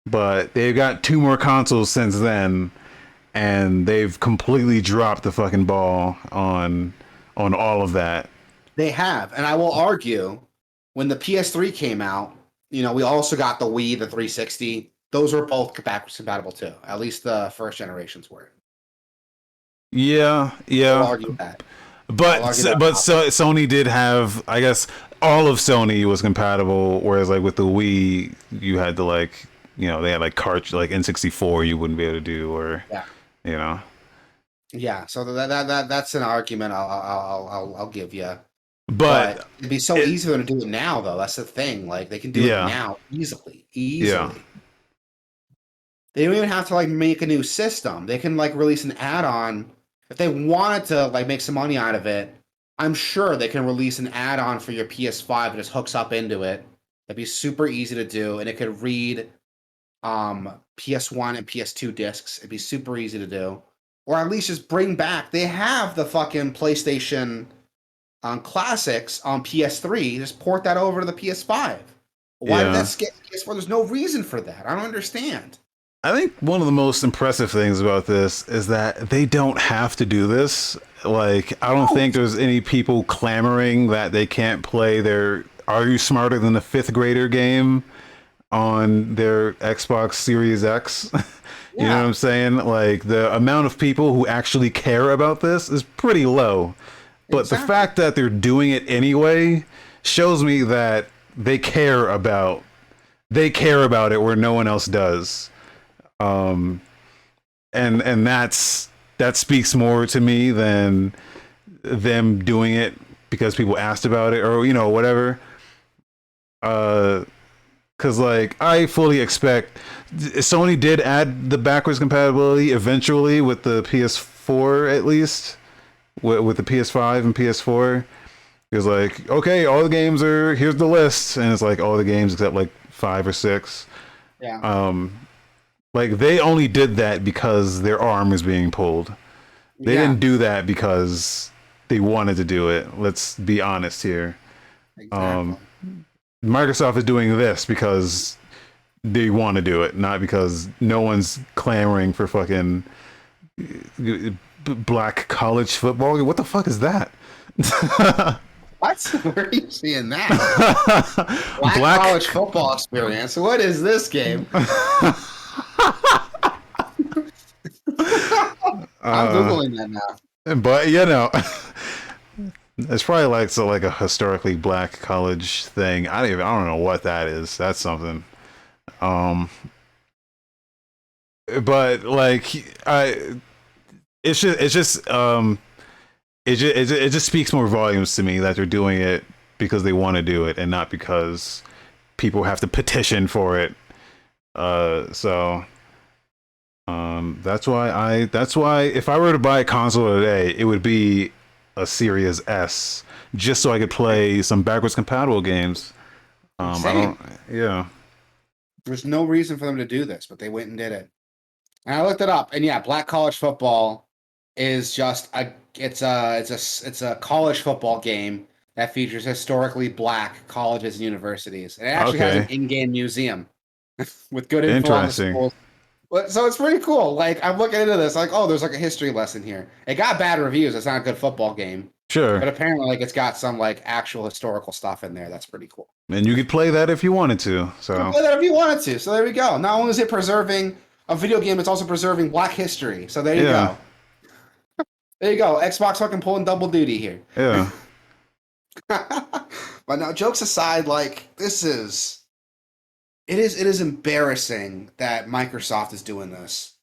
but they've got 2 more consoles since then, and they've completely dropped the fucking ball on all of that. They have, and I will argue, when the PS3 came out, you know, we also got the Wii, the 360. Those were both backwards compatible too. At least the first generations were. Yeah. I'll argue that. But Sony did have, I guess, all of Sony was compatible, whereas like with the Wii, you had to like, you know, they had like cartridge, like N64 you wouldn't be able to do, or you know. Yeah, so that's an argument I'll give you. But it'd be so easy for them to do it now, though. That's the thing. Like they can do it now easily. Yeah. They don't even have to like make a new system. They can like release an add-on. If they wanted to like make some money out of it, I'm sure they can release an add-on for your PS5 that just hooks up into it. It'd be super easy to do, and it could read PS1 and PS2 discs. It'd be super easy to do. Or at least just bring back. They have the fucking PlayStation classics on PS3. Just port that over to the PS5. Why did that skip PS4? There's no reason for that. I don't understand. I think one of the most impressive things about this is that they don't have to do this. Like, I don't think there's any people clamoring that they can't play their Are You Smarter Than a Fifth Grader game on their Xbox Series X. You know what I'm saying? Like, the amount of people who actually care about this is pretty low. But the fact that they're doing it anyway shows me that they care about it where no one else does. And that speaks more to me than them doing it because people asked about it or, you know, whatever. Because like I fully expect Sony did add the backwards compatibility eventually with the PS4, at least with the PS5 and PS4. It was like, okay, all the games are, here's the list, and it's like all the games except like 5 or 6. Yeah. Like they only did that because their arm is being pulled. They Yeah. didn't do that because they wanted to do it. Let's be honest here. Exactly. Microsoft is doing this because they want to do it, not because no one's clamoring for fucking black college football. What the fuck is that? What? Where are you seeing that? Black Black. college football experience. What is this game? I'm googling that now. But you know, it's probably like like a historically black college thing. I don't know what that is. That's something. Um, but like I, it's just it just speaks more volumes to me that they're doing it because they want to do it and not because people have to petition for it. So that's why if I were to buy a console today, it would be a Series S, just so I could play some backwards compatible games. I Same. don't. Yeah. There's no reason for them to do this, but they went and did it. And I looked it up, and yeah, black college football is just it's a college football game that features historically black colleges and universities. And it actually has an Okay. in-game museum with good info on the Interesting. schools. But so it's pretty cool. Like I'm looking into this, like, oh, there's like a history lesson here. It got bad reviews. It's not a good football game, Sure. but apparently, like, it's got some like actual historical stuff in there. That's pretty cool. And you could play that if you wanted to. You can So play that if you wanted to. So there we go. Not only is it preserving a video game, it's also preserving Black history. So there you yeah, go. There you go. Xbox fucking pulling double duty here. yeah, But now, jokes aside, like it is embarrassing that Microsoft is doing this.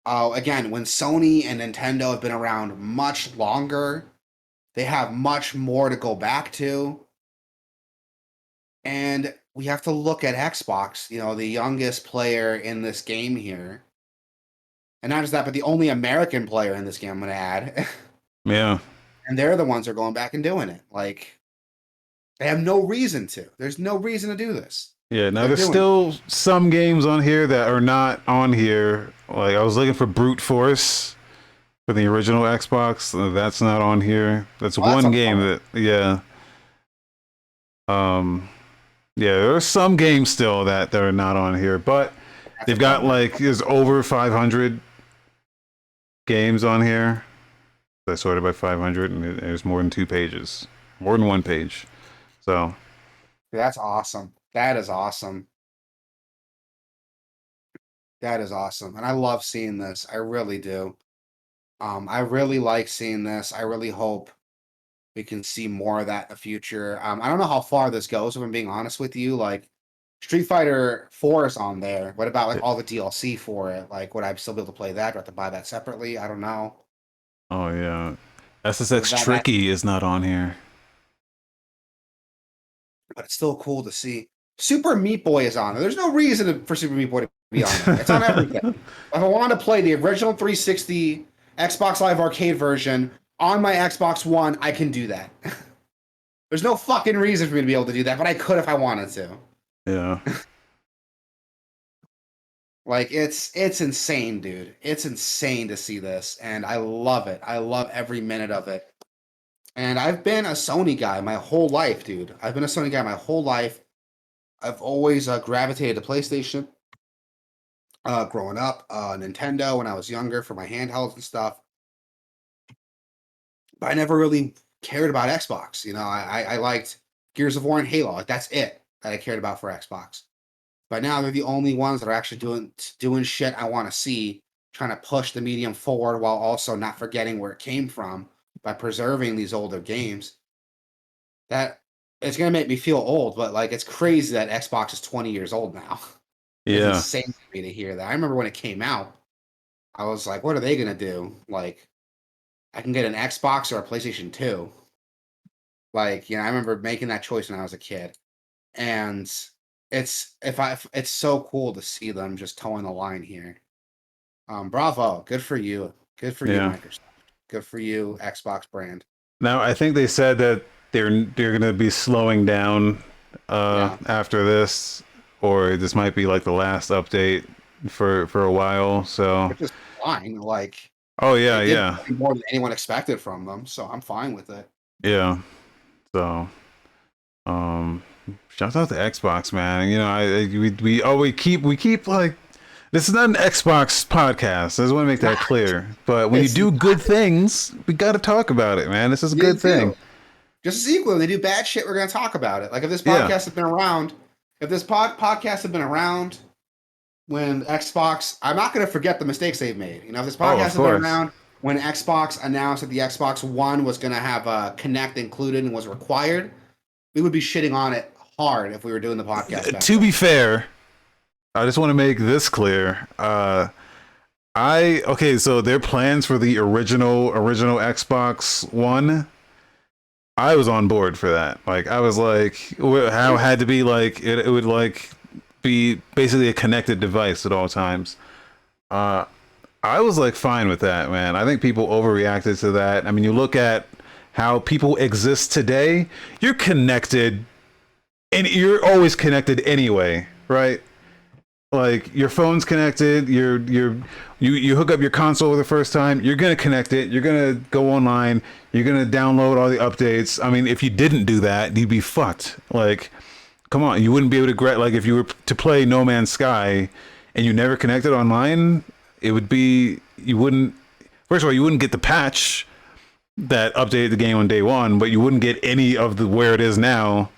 Again, when Sony and Nintendo have been around much longer, they have much more to go back to. And we have to look at Xbox, the youngest player in this game here. And not just that, but the only American player in this game, I'm going to add. yeah, And they're the ones who are going back and doing it. Like, they have no reason to. There's no reason to do this. yeah. Now They're there's doing it. still some games on here that are not on here. Like I was looking for Brute Force for the original Xbox. That's not on here. That's Oh, that one sounds game fun. that yeah. Um, yeah, there are some games still that are not on here, but That's a they've got bummer. like there's over 500 games on here. I sorted by 500, and there's more than 2 pages, more than one page. So That's awesome. That is awesome. That is awesome. And I love seeing this. I really do. I really like seeing this. I really hope we can see more of that in the future. I don't know how far this goes, if I'm being honest with you. Like, Street Fighter 4 is on there. What about like all the DLC for it? Like, would I still be able to play that? Do I have to buy that separately? I don't know. oh yeah, But SSX that Tricky is not on here. but it's still cool to see. Super Meat Boy is on there. There's no reason for Super Meat Boy to be on there. It's on everything. If I want to play the original 360 Xbox Live Arcade version on my Xbox One, I can do that. There's no fucking reason for me to be able to do that, but I could if I wanted to. Yeah, Like it's insane, dude. It's insane to see this, and I love it. I love every minute of it. And I've been a Sony guy my whole life, dude. I've been a Sony guy my whole life. I've always gravitated to PlayStation. Growing up, Nintendo when I was younger for my handhelds and stuff. But I never really cared about Xbox. I liked Gears of War and Halo. Like that's it that I cared about for Xbox. But now they're the only ones that are actually doing shit I want to see, trying to push the medium forward while also not forgetting where it came from by preserving these older games. That it's gonna make me feel old, but like it's crazy that Xbox is 20 years old now. It's yeah, insane for me to hear that. I remember when it came out, I was like, what are they gonna do? Like, I can get an Xbox or a PlayStation 2. Like, I remember making that choice when I was a kid. And it's so cool to see them just towing the line here. Bravo. Good for you. Good for you, yeah. Microsoft. Good for you, Xbox brand. Now I think they said that they're gonna be slowing down Yeah. after this. or this might be like the last update for a while. So, which is fine. Like oh yeah, they did yeah, more than anyone expected from them, so I'm fine with it. yeah. So, um, shout out to Xbox, man. You know, we keep like this is not an Xbox podcast. I just want to make that clear. But when you It's do good things, we got to talk about it, man. This is a you good thing. do. Just as equally, when they do bad shit, we're gonna talk about it. Like if this Yeah. podcast had been around, if this podcast had been around when Xbox, I'm not gonna forget the mistakes they've made. You know, if this Oh, podcast of had been course. around when Xbox announced that the Xbox One was gonna have a Connect included and was required, we would be shitting on it hard if we were doing the podcast back To then. be fair, I just want to make this clear. Okay, so their plans for the original Xbox One, I was on board for that. Like I was like, how it had to be like it would like be basically a connected device at all times. Uh, I was like fine with that, man. I think people overreacted to that. I mean, you look at how people exist today. You're connected, and you're always connected anyway, right? Like your phone's connected, you hook up your console for the first time, you're gonna connect it, you're gonna go online, you're gonna download all the updates. I mean, if you didn't do that, you'd be fucked. Like, come on, you wouldn't be able to like if you were to play No Man's Sky and you never connected online, it would be you wouldn't. First of all, you wouldn't get the patch that updated the game on day one, but you wouldn't get any of the where it is now.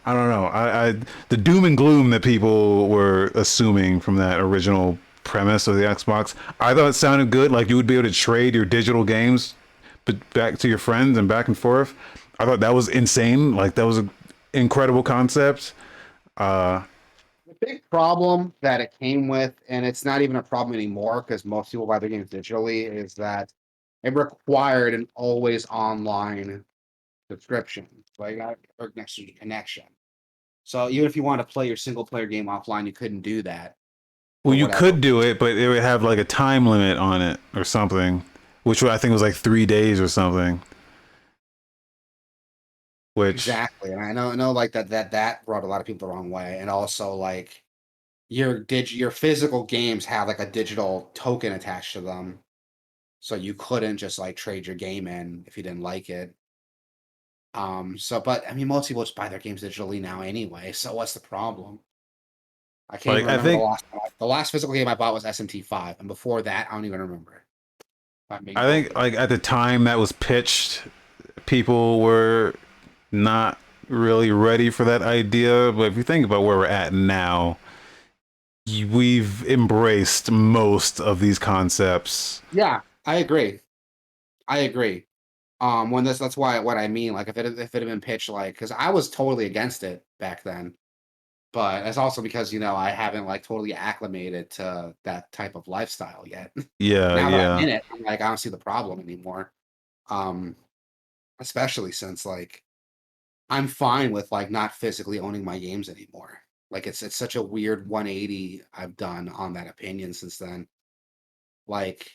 I don't know. I the doom and gloom that people were assuming from that original premise of the Xbox, I thought it sounded good. Like you would be able to trade your digital games, but back to your friends and back and forth. I thought that was insane. Like that was an incredible concept. Uh, The big problem that it came with, and it's not even a problem anymore because most people buy their games digitally, is that it required an always online subscription, like or next to connection. So even if you want to play your single player game offline, you couldn't do that well, for you whatever. could do it, but it would have like a time limit on it or something, which I think was like 3 days or something. Which Exactly, and I know like that brought a lot of people the wrong way, and also like your physical games have like a digital token attached to them, so you couldn't just like trade your game in if you didn't like it. So but I mean most people just buy their games digitally now anyway, so what's the problem? I can't like even I remember think the last physical game I bought was SMT5, and before that I don't even remember it. If I'm being I totally think like at the time that was pitched, people were not really ready for that idea. But if you think about where we're at now, we've embraced most of these concepts. Yeah, I agree. I agree. When that's why what I mean. Like if it had been pitched like because I was totally against it back then, but it's also because I haven't like totally acclimated to that type of lifestyle yet. Yeah, Now that I'm yeah, in it, I'm like I don't see the problem anymore. Um, especially since like I'm fine with like not physically owning my games anymore. Like it's such a weird 180 I've done on that opinion since then. Like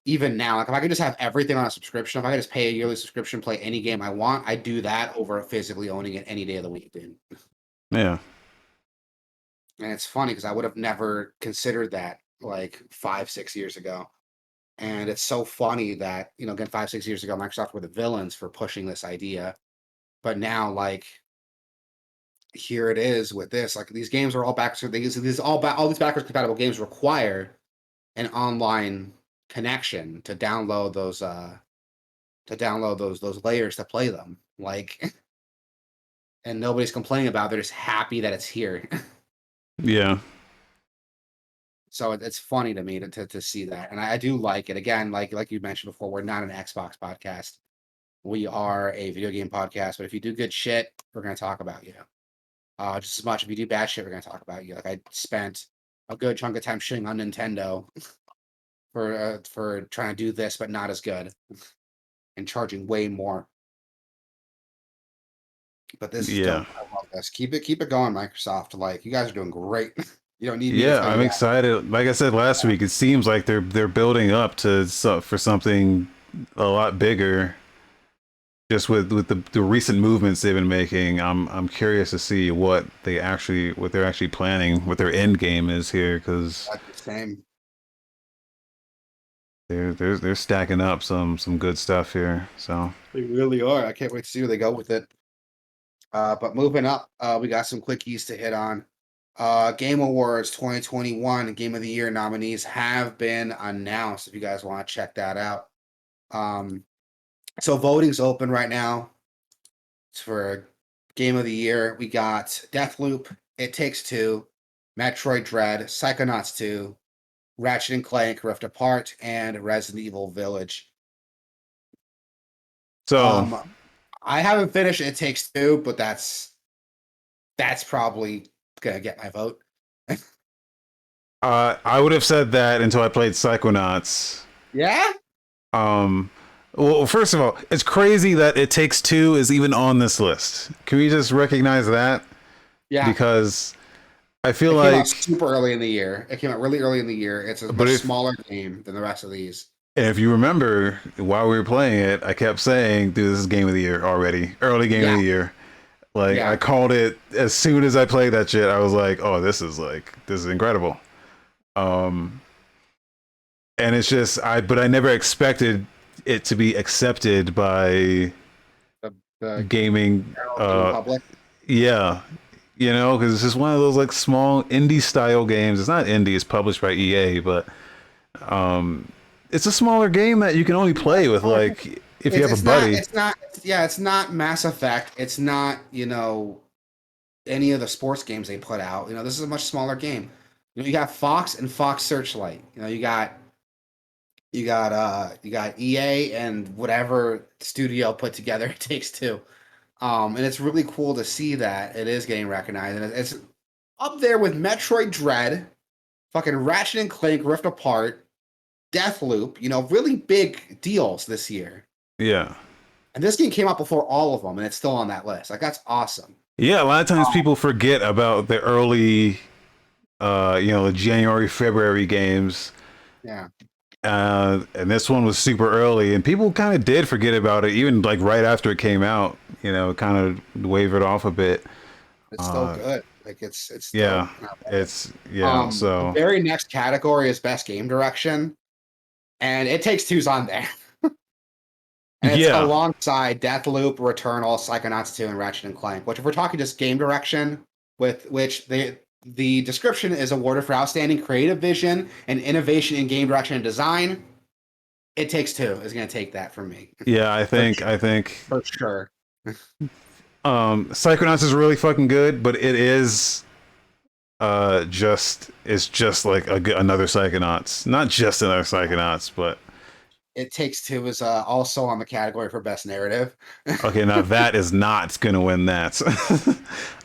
even now, like if I could just have everything on a subscription, if I could just pay a yearly subscription, play any game I want, I'd do that over physically owning it any day of the week, dude. yeah, And it's funny because I would have never considered that like 5, 6 years ago. And it's so funny that, again, 5, 6 years ago, Microsoft were the villains for pushing this idea. But now, like, here it is with this. Like, these games are all back. So all these backwards compatible games require an online connection to download those layers to play them. Like, and nobody's complaining about it. They're just happy that it's here. yeah, So it's funny to me to see that, and I do like it. Again, like you mentioned before, we're not an Xbox podcast. We are a video game podcast. But if you do good shit, we're gonna talk about you. Just as much if you do bad shit, we're gonna talk about you. Like I spent a good chunk of time shitting on Nintendo for trying to do this, but not as good, and charging way more. But this is yeah, dope. I love this. Keep it going, Microsoft. Like you guys are doing great. You don't need me to yeah. tell you I'm that. excited. Like I said last week, it seems like they're building up to for something a lot bigger. just with the recent movements they've been making, I'm curious to see what they're actually planning, what their end game is here, because That's the same. they're stacking up some good stuff here. So They really are. I can't wait to see where they go with it. But moving up, we got some quickies to hit on. Game Awards 2021 Game of the Year nominees have been announced. If you guys want to check that out. So voting's open right now. It's for Game of the Year. We got Deathloop, It Takes Two, Metroid Dread, Psychonauts 2, Ratchet and Clank Rift Apart, and Resident Evil Village. so I haven't finished It Takes Two, but that's probably gonna get my vote. I would have said that until I played Psychonauts. Yeah? Well, first of all, it's crazy that It Takes Two is even on this list. Can we just recognize that? Yeah. Because I feel It came like out super early in the year. It came out really early in the year. It's a much smaller game than the rest of these. and if you remember, while we were playing it, I kept saying, dude, this is Game of the Year already. Early Game of the Year. Like, I called it as soon as I played that shit. I was like, oh, this is incredible. And it's just, but I never expected it to be accepted by the gaming public. Yeah. You know, because it's just one of those like small indie style games. It's not indie, it's published by EA, but it's a smaller game that you can only play with like if you have a buddy. It's not Mass Effect. It's not, any of the sports games they put out. This is a much smaller game. You got Fox and Fox Searchlight. You got EA and whatever studio put together It Takes Two. And it's really cool to see that it is getting recognized. And it's up there with Metroid Dread, fucking Ratchet and Clank Rift Apart, Deathloop, really big deals this year. Yeah. And this game came out before all of them, and it's still on that list. Like, that's awesome. Yeah, a lot of times people forget about the early, the January, February games. Yeah. And this one was super early, and people kind of did forget about it, even like right after it came out. It kind of wavered off a bit. It's still good. Like it's still So the very next category is best game direction, and It Takes Two's on there. And it's alongside Deathloop, Returnal, Psychonauts 2, and Ratchet and Clank. Which, if we're talking just game direction, with which the description is awarded for outstanding creative vision and innovation in game direction and design, It Takes Two is going to take that from me. Yeah, I think for sure. Psychonauts is really fucking good, but it is just like another Psychonauts. Not just another Psychonauts, but It Takes Two is also on the category for best narrative. Okay, now that is not gonna win that.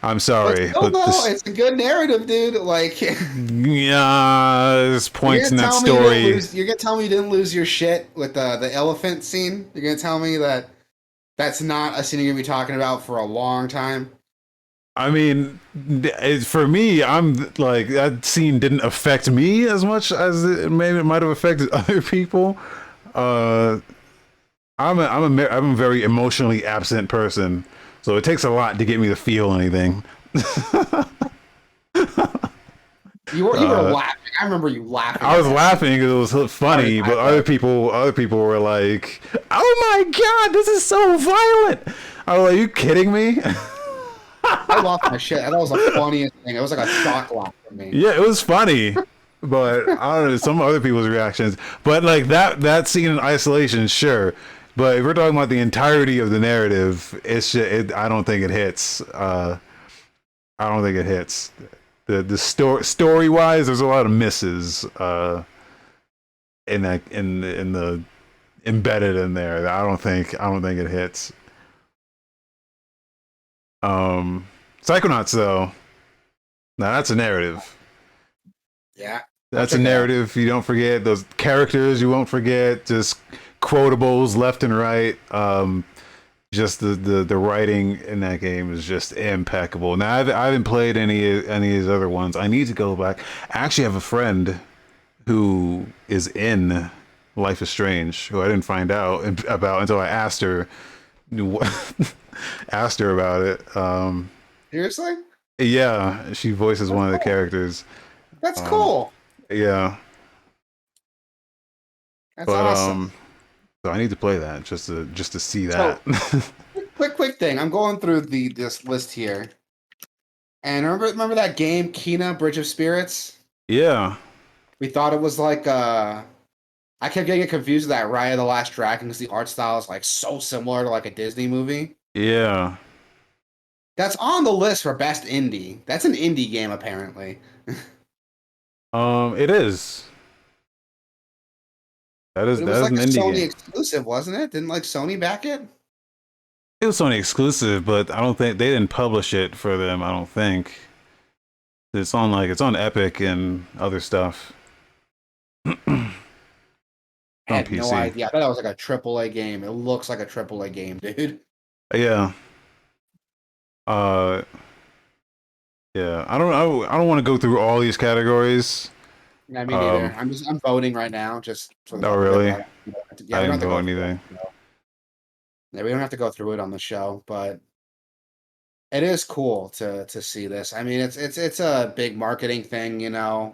I'm sorry, but it's a good narrative, dude. Like, there's points in that story. You're gonna tell me you didn't lose your shit with the elephant scene? You're gonna tell me that's not a scene you're gonna be talking about for a long time? I mean, for me, I'm like, that scene didn't affect me as much as it might have affected other people. I'm a very emotionally absent person, so it takes a lot to get me to feel anything. You were laughing. I remember you laughing. I was laughing because it was funny, but other people were like, "Oh my god, this is so violent!" I was like, "Are you kidding me?" I lost my shit. That was the funniest thing. It was like a shock laugh for me. Yeah, it was funny. But I don't know, some other people's reactions. But like that scene in isolation, sure. But if we're talking about the entirety of the narrative, I don't think it hits. I don't think it hits. The story wise, there's a lot of misses in the embedded in there. I don't think it hits. Psychonauts though, now that's a narrative. Yeah. That's a narrative you don't forget. Those characters you won't forget. Just quotables left and right. Just the writing in that game is just impeccable. Now I haven't played any of these other ones. I need to go back. I actually have a friend who is in Life is Strange, who I didn't find out about until I asked her, asked her about it. Seriously? Yeah, she voices That's one of the cool. characters. That's Um, cool. yeah, That's but awesome. so I need to play that just to see that. So quick thing. I'm going through this list here. And remember that game, Kina Bridge of Spirits? Yeah, We thought it was like I kept getting it confused with that Raya the Last Dragon because the art style is like so similar to like a Disney movie. yeah. That's on the list for best indie. That's an indie game apparently. It is. But it That was is like an a indie Sony game. exclusive, wasn't it? Didn't like Sony back it? It was Sony exclusive, but I don't think they didn't publish it for them. I don't think it's on Epic and other stuff. It's I on had no PC. idea. I thought that was like a AAA game. It looks like a AAA game, dude. Yeah. Uh, yeah. I don't want to go through all these categories. Yeah, me neither. Um, I'm voting right now just for the no, fuck of it, really. but yeah, I we don't didn't have to vote go through it. anything. Yeah, we don't have to go through it on the show, but it is cool to see this. I mean, it's a big marketing thing, you know.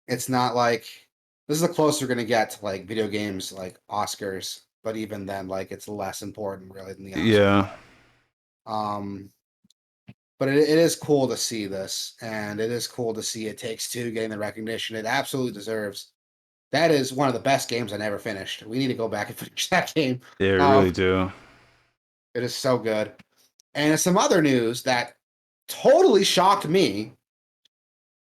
It's not like this is the closest we're gonna get to like video games like Oscars, but even then, like it's less important really than the Oscars. Yeah. Um, but it is cool to see this, and it is cool to see It Takes Two getting the recognition it absolutely deserves. That is one of the best games I never finished. We need to go back and finish that game. Yeah, we Um, really do. it is so good. And some other news that totally shocked me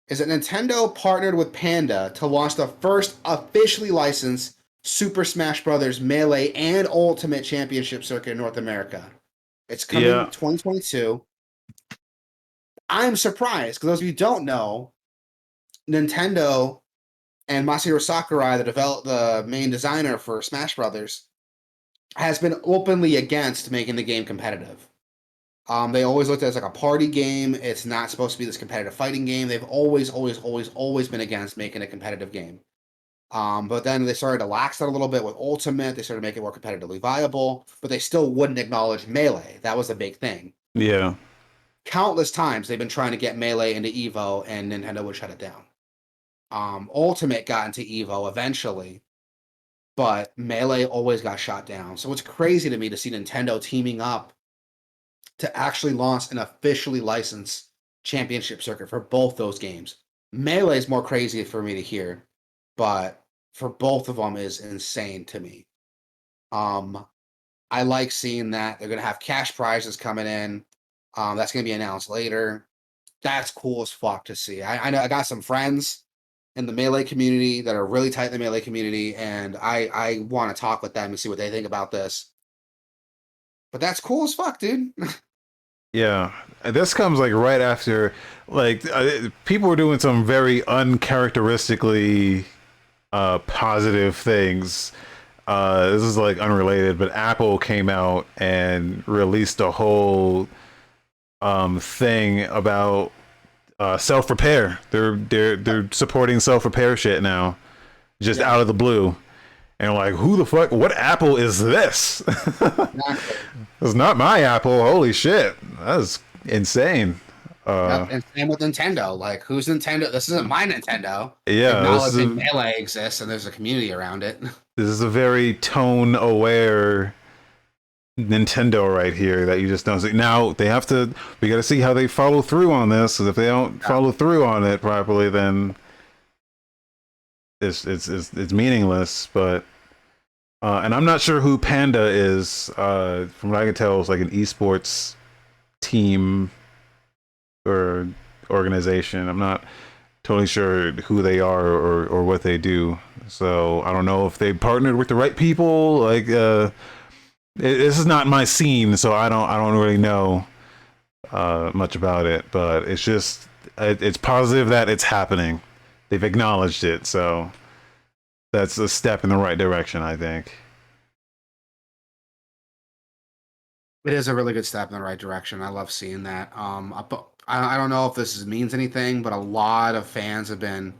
is that Nintendo partnered with Panda to launch the first officially licensed Super Smash Bros. Melee and Ultimate Championship circuit in North America. It's coming Yeah. 2022. I'm surprised because those of you who don't know, Nintendo and Masahiro Sakurai, the main designer for Smash Brothers, has been openly against making the game competitive. They always looked at it as like a party game. It's not supposed to be this competitive fighting game. They've always been against making a competitive game. But then they started to lax that a little bit with Ultimate. They started to make it more competitively viable, but they still wouldn't acknowledge Melee. That was a big thing. Yeah. Countless times they've been trying to get Melee into Evo, and Nintendo would shut it down. Ultimate got into Evo eventually, but Melee always got shot down. So it's crazy to me to see Nintendo teaming up to actually launch an officially licensed championship circuit for both those games. Melee is more crazy for me to hear, but for both of them is insane to me. Um, I like seeing that they're gonna have cash prizes coming in. That's gonna be announced later. That's cool as fuck to see. I know I got some friends in the Melee community that are really tight in the Melee community, and I want to talk with them and see what they think about this. But that's cool as fuck, dude. Yeah, and this comes like right after, like people were doing some very uncharacteristically positive things. This is like unrelated, but Apple came out and released a whole thing about self repair. They're supporting self repair shit now, just Yeah, out of the blue. And like, who the fuck? What Apple is this? exactly. It's not my Apple. Holy shit, that's insane. Yep, and same with Nintendo. Like, who's Nintendo? This isn't my Nintendo. Yeah, Acknowledging Melee exists and there's a community around it. this is a very tone aware Nintendo right here that you just don't see. Now they have to. We got to see how they follow through on this. Because if they don't Yeah. follow through on it properly, then it's meaningless. But and I'm not sure who Panda is. From what I can tell, it's like an esports team or organization. I'm not totally sure who they are or what they do. So I don't know if they partnered with the right people. Like this is not my scene, so I don't really know much about it. But it's just it's positive that it's happening. They've acknowledged it, so that's a step in the right direction, I think. It is a really good step in the right direction. I love seeing that. I don't know if means anything, but a lot of fans have been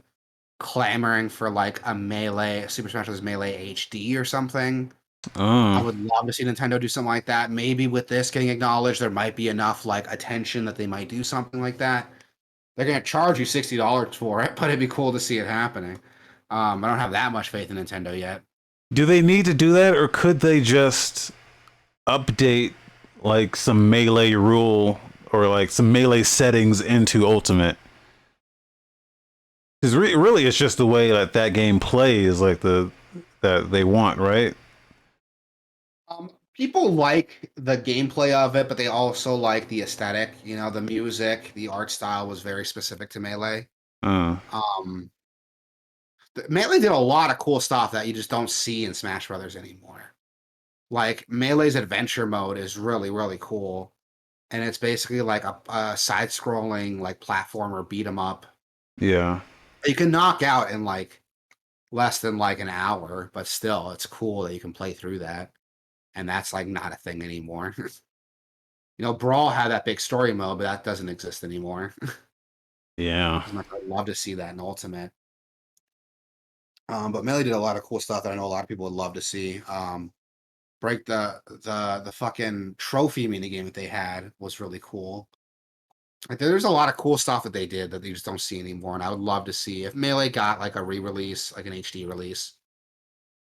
clamoring for like a Melee, Super Smash Bros. Melee HD or something. I Oh, would love to see Nintendo do something like that. Maybe with this getting acknowledged, there might be enough like attention that they might do something like that. They're gonna charge you $60 for it, but it'd be cool to see it happening. I don't have that much faith in Nintendo yet. do they need to do that, or could they just update like some melee rule or like some melee settings into Ultimate? Because really, it's just the way that game plays, like that they want, right? People like the gameplay of it, but they also like the aesthetic. You know, the music, the art style was very specific to Melee. Uh, Um, Melee did a lot of cool stuff that you just don't see in Smash Brothers anymore. Like Melee's adventure mode is really, really cool, and it's basically like a side-scrolling like platformer beat 'em up. yeah, You can knock out in like less than like an hour, but still, it's cool that you can play through that, and that's like not a thing anymore. You know, Brawl had that big story mode, but that doesn't exist anymore. yeah. As much as I'd love to see that in Ultimate. But Melee did a lot of cool stuff that I know a lot of people would love to see. Break the fucking trophy minigame that they had was really cool. Like there's a lot of cool stuff that they did that you just don't see anymore, and I would love to see if Melee got like a re-release, like an HD release,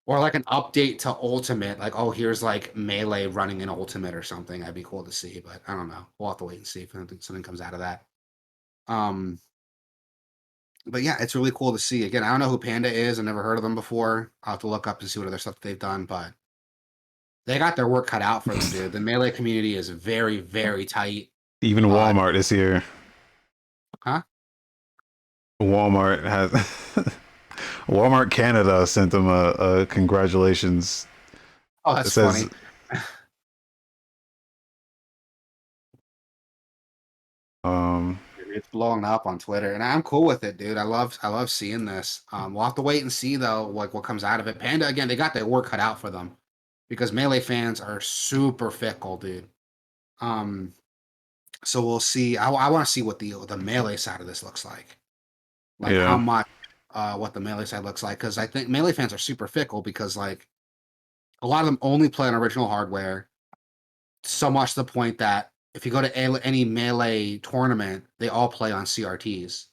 or like an update to Ultimate. Like, oh, here's like Melee running in Ultimate or something. That'd be cool to see, but I don't know. We'll have to wait and see if something comes out of that. Um, but yeah, it's really cool to see. Again, I don't know who Panda is. I've never heard of them before. I'll have to look up to see what other stuff they've done, but they got their work cut out for them, dude. The Melee community is very, very tight. Even Uh, Walmart is here. huh? Walmart has Walmart Canada sent them a congratulations. Oh, It that's says funny. um It's blowing up on Twitter, and I'm cool with it, dude. I love seeing this. We'll have to wait and see though, like what comes out of it. Panda again, they got their work cut out for them because Melee fans are super fickle, dude. Um, so we'll see. I want to see what the Melee side of this looks like how yeah. much what the Melee side looks like, because I think Melee fans are super fickle because like a lot of them only play on original hardware, so much to the point that if you go to any Melee tournament, they all play on CRTs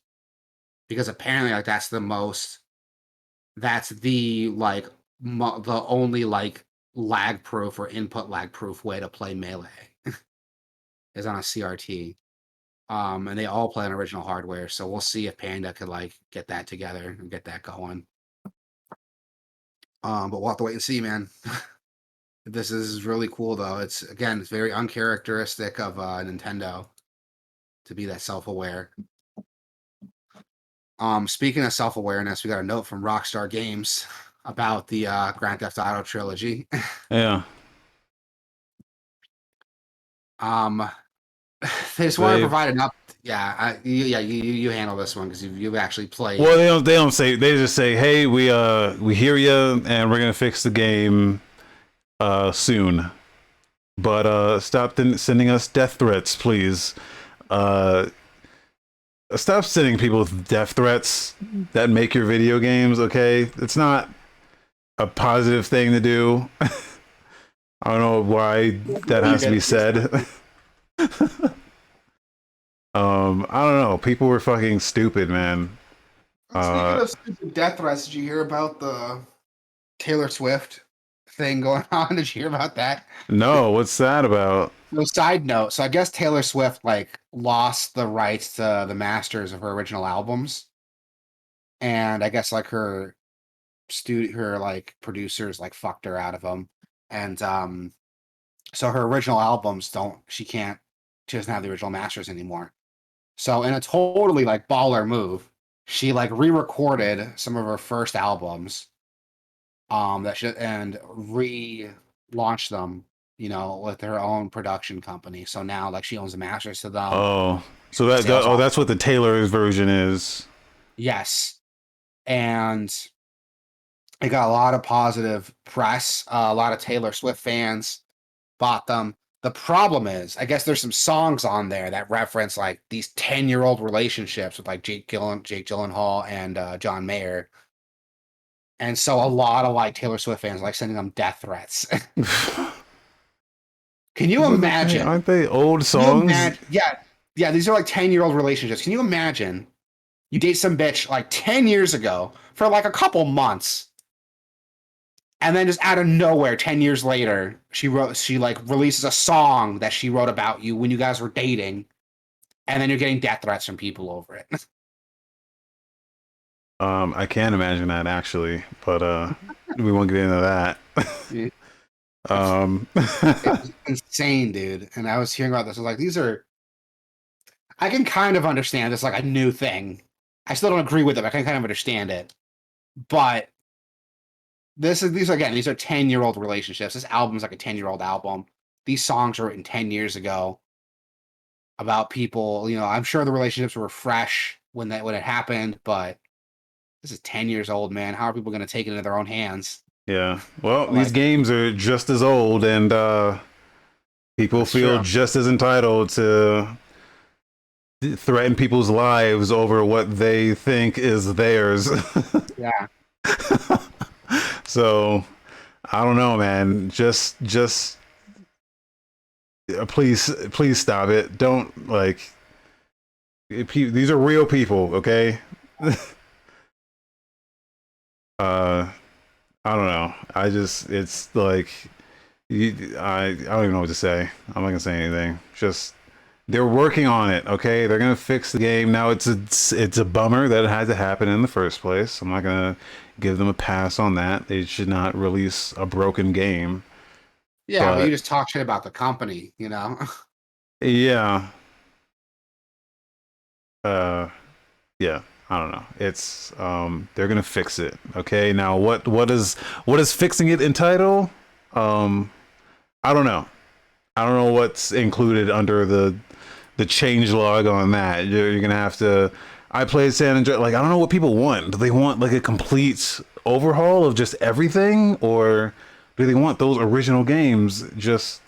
because apparently like that's the like the only like lag proof or input lag proof way to play Melee is on a CRT. And they all play on original hardware, so we'll see if Panda could like get that together and get that going. But we'll have to wait and see, man. This is really cool though. It's very uncharacteristic of Nintendo to be that self-aware. Speaking of self-awareness, we got a note from Rockstar Games about the Grand Theft Auto trilogy. Yeah. um, they just want to They've provide an up. Yeah, you handle this one because you've actually played. well they don't say, they just say, "Hey, we hear you and we're going to fix the game soon. But stop sending us death threats, please. Uh Stop sending people with death threats that make your video games, okay? It's not a positive thing to do. I don't know why that has to be said. I don't know. People were fucking stupid, man. Speaking Uh, of stupid death threats, did you hear about the Taylor Swift thing going on? Did you hear about that? no, what's that about? No, side note. So I guess Taylor Swift like lost the rights to the masters of her original albums, and I guess like her like producers like fucked her out of them, and so her original albums don't. She doesn't have the original masters anymore. So in a totally like baller move, she like re-recorded some of her first albums, that should and relaunched them, you know, with her own production company. So now like she owns the masters to them. Oh, so Sales off. that's what the Taylor's version is. Yes. And it got a lot of positive press. A lot of Taylor Swift fans bought them. The problem is, I guess there's some songs on there that reference like these 10-year-old relationships with like Jake Gyllenhaal and John Mayer. And so a lot of like Taylor Swift fans are, like sending them death threats. Can you imagine? Aren't they old Can you songs? imagine? Yeah, these are like 10-year-old relationships. Can you imagine? You date some bitch like 10 years ago for like a couple months. And then just out of nowhere, 10 years later, she like releases a song that she wrote about you when you guys were dating. And then you're getting death threats from people over it. I can't imagine that actually, but we won't get into that. It's insane, dude. And I was hearing about this. I was like, these are. I can kind of understand this like a new thing. I still don't agree with it. I can kind of understand it. But these are 10-year-old relationships. This album is like a 10-year-old album. These songs were written 10 years ago about people. I'm sure the relationships were fresh when it happened, but this is 10 years old, man. How are people going to take it into their own hands? Yeah. Well, these games are just as old, and people feel just as entitled to threaten people's lives over what they think is theirs. Yeah. So, I don't know, man. Just please stop it. Don't like. These are real people, okay? I don't know. It's like, I don't even know what to say. I'm not gonna say anything. Just they're working on it. Okay, they're gonna fix the game. Now it's a bummer that it had to happen in the first place. I'm not gonna give them a pass on that. They should not release a broken game. Yeah, but you just talk shit about the company, Yeah. Yeah. I don't know. It's they're gonna fix it. Okay. Now what is fixing it entitle? I don't know. I don't know what's included under the change log on that. You're gonna have to. I played San Andreas. Like I don't know what people want. Do they want like a complete overhaul of just everything, or do they want those original games just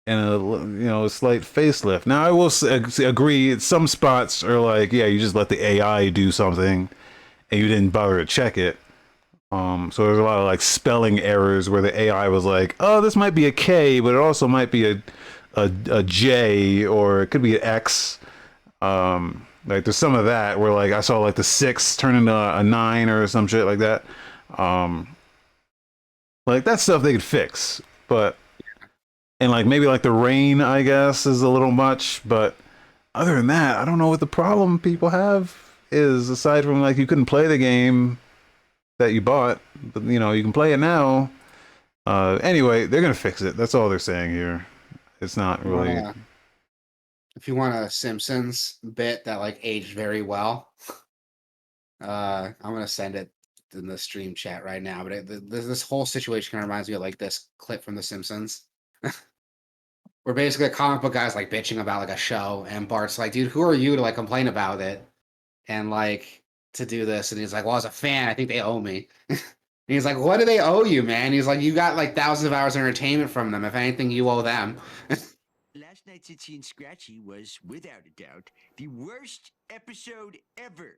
in a slight facelift? Now I will agree. Some spots are like, yeah, you just let the AI do something, and you didn't bother to check it. So there's a lot of like spelling errors where the AI was like, oh, this might be a K, but it also might be a J, or it could be an X. Like there's some of that where like I saw like the 6 turn into a 9 or some shit like that. Like that stuff they could fix, but and like maybe like the rain, I guess, is a little much, but other than that, I don't know what the problem people have is, aside from like you couldn't play the game that you bought, but you can play it now. Anyway, they're gonna fix it. That's all they're saying here. It's not really. If you want a Simpsons bit that like aged very well, I'm gonna send it in the stream chat right now. But this whole situation kind of reminds me of like this clip from The Simpsons, where basically a comic book guy's like bitching about like a show, and Bart's like, "Dude, who are you to like complain about it?" And like to do this, and he's like, "Well, as a fan, I think they owe me." And he's like, "What do they owe you, man?" He's like, "You got like thousands of hours of entertainment from them. If anything, you owe them." Last night's Itsy and Scratchy was, without a doubt, the worst episode ever.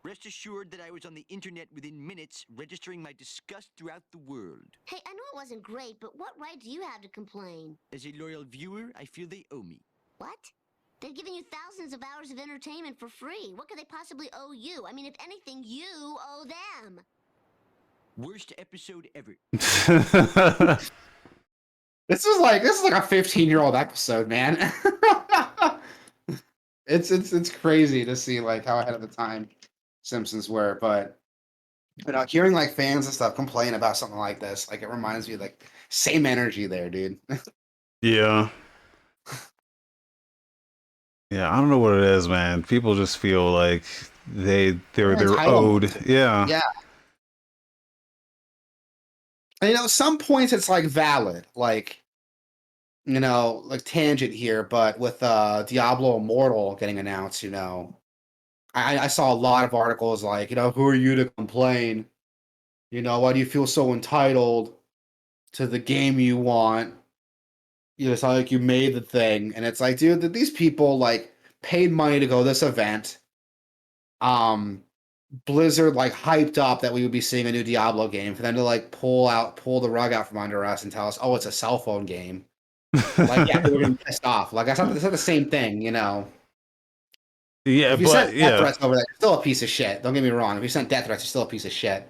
Rest assured that I was on the internet within minutes, registering my disgust throughout the world. Hey, I know it wasn't great, but what right do you have to complain? As a loyal viewer, I feel they owe me. What? They've given you thousands of hours of entertainment for free. What could they possibly owe you? I mean, if anything, you owe them. Worst episode ever. This is like a 15-year-old episode, man. It's crazy to see like how ahead of the time Simpsons were, but hearing like fans and stuff complain about something like this, like it reminds me of like same energy there, dude. Yeah. Yeah, I don't know what it is, man. People just feel like they're owed. Yeah. Yeah. And some points it's like valid, like like tangent here, but with Diablo Immortal getting announced, I saw a lot of articles like, who are you to complain? Why do you feel so entitled to the game you want? It's not like you made the thing. And it's like, dude, that these people like paid money to go to this event. Blizzard like hyped up that we would be seeing a new Diablo game, for them to like pull the rug out from under us and tell us, oh, it's a cell phone game. Like, yeah, people are gonna be pissed off. Like, it's not the same thing, you know. Yeah, If you sent but death yeah, threats over that, you're still a piece of shit. Don't get me wrong. If you sent death threats, you're still a piece of shit.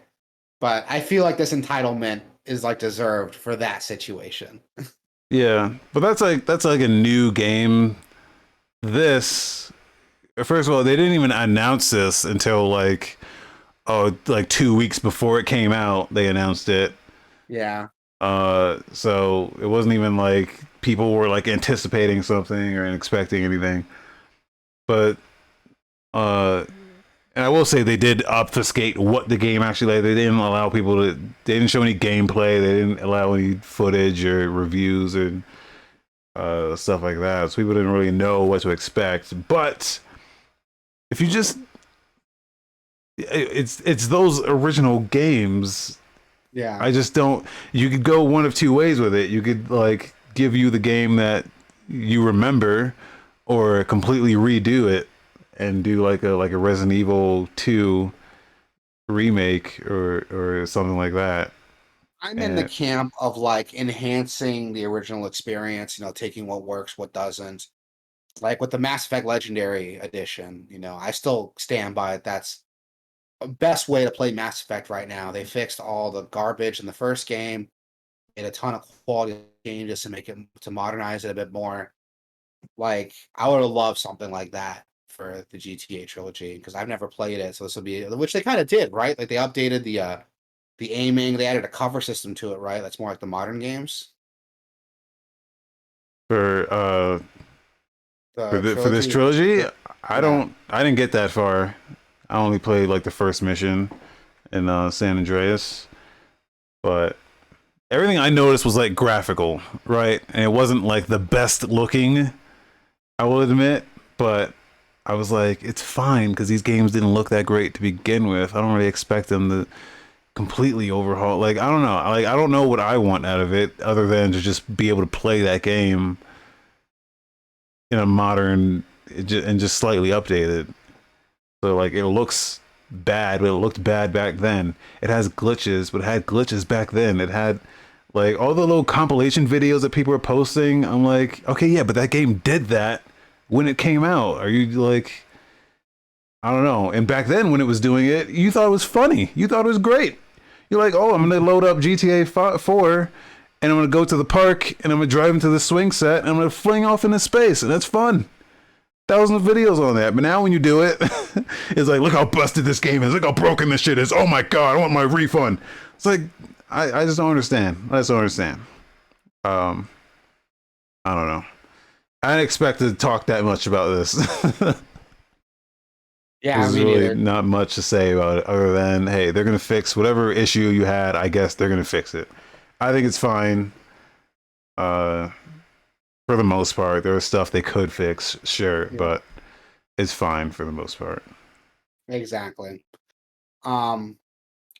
But I feel like this entitlement is like deserved for that situation. yeah, but that's like a new game. This, first of all, they didn't even announce this until like, oh, like 2 weeks before it came out. They announced it. Yeah. So it wasn't even like people were like anticipating something or expecting anything. But and I will say they did obfuscate what the game actually like. They didn't allow people to. They didn't show any gameplay. They didn't allow any footage or reviews or stuff like that. So people didn't really know what to expect. But if you just, it's those original games. Yeah. I just don't. You could go one of two ways with it. You could like give you the game that you remember, or completely redo it and do like a Resident Evil 2 remake or something like that. I'm in the camp of like enhancing the original experience, you know, taking what works, what doesn't. Like with the Mass Effect Legendary Edition, you know, I still stand by it. That's the best way to play Mass Effect right now. They fixed all the garbage in the first game, made a ton of quality changes to make it to modernize it a bit more. Like I would have loved something like that for the GTA trilogy because I've never played it. So this will be, which they kind of did, right? Like they updated the aiming, they added a cover system to it, right? That's more like the modern games. For The for this trilogy, Yeah. I didn't get that far. I only played like the first mission in San Andreas, but everything I noticed was like graphical, right? And it wasn't like the best looking, I will admit, but I was like, it's fine because these games didn't look that great to begin with. I don't really expect them to completely overhaul. Like, I don't know. Like, I don't know what I want out of it other than to just be able to play that game in a modern and just slightly updated. So like, it looks bad, but it looked bad back then. It has glitches, but it had glitches back then. It had like all the little compilation videos that people were posting. I'm like, okay, yeah, but that game did that when it came out. Are you like, I don't know. And back then when it was doing it, you thought it was funny. You thought it was great. You're like, oh, I'm going to load up GTA 4 and I'm going to go to the park and I'm going to drive into the swing set and I'm going to fling off into space. And that's fun. Thousands of videos on that. But now when you do it, it's like, look how busted this game is. Look how broken this shit is. Oh my God, I want my refund. It's like, I just don't understand. I just don't understand. I don't know. I didn't expect to talk that much about this. Yeah, There's me really neither. not much to say about it other than, hey, they're going to fix whatever issue you had. I guess they're going to fix it. I think it's fine. For the most part, there was stuff they could fix, sure, Yeah. but it's fine for the most part. Exactly. Um,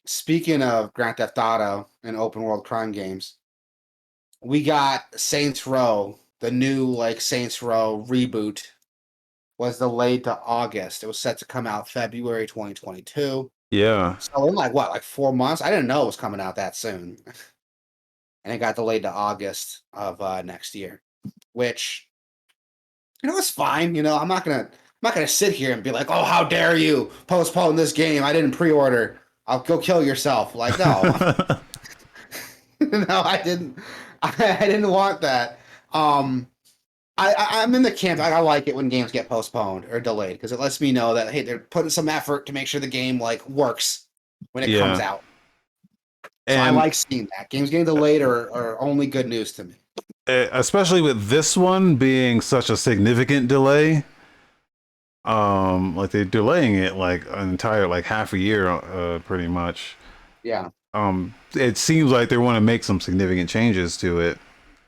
Speaking of Grand Theft Auto and open world crime games, we got Saints Row, the new like Saints Row reboot was delayed to August. It was set to come out February 2022. Yeah. So in like what, like 4 months? I didn't know it was coming out that soon. And it got delayed to August of next year, which you know it's fine. You know, I'm not gonna sit here and be like, oh, how dare you postpone this game? I didn't pre-order. I'll go kill yourself. Like, no, no, I didn't. I didn't want that. I'm in the camp. I like it when games get postponed or delayed because it lets me know that hey, they're putting some effort to make sure the game like works when it comes Yeah. out. So I And like seeing that. Games getting delayed are only good news to me. especially with this one being such a significant delay, like they're delaying it like an entire like half a year, pretty much. Yeah, It seems like they want to make some significant changes to it.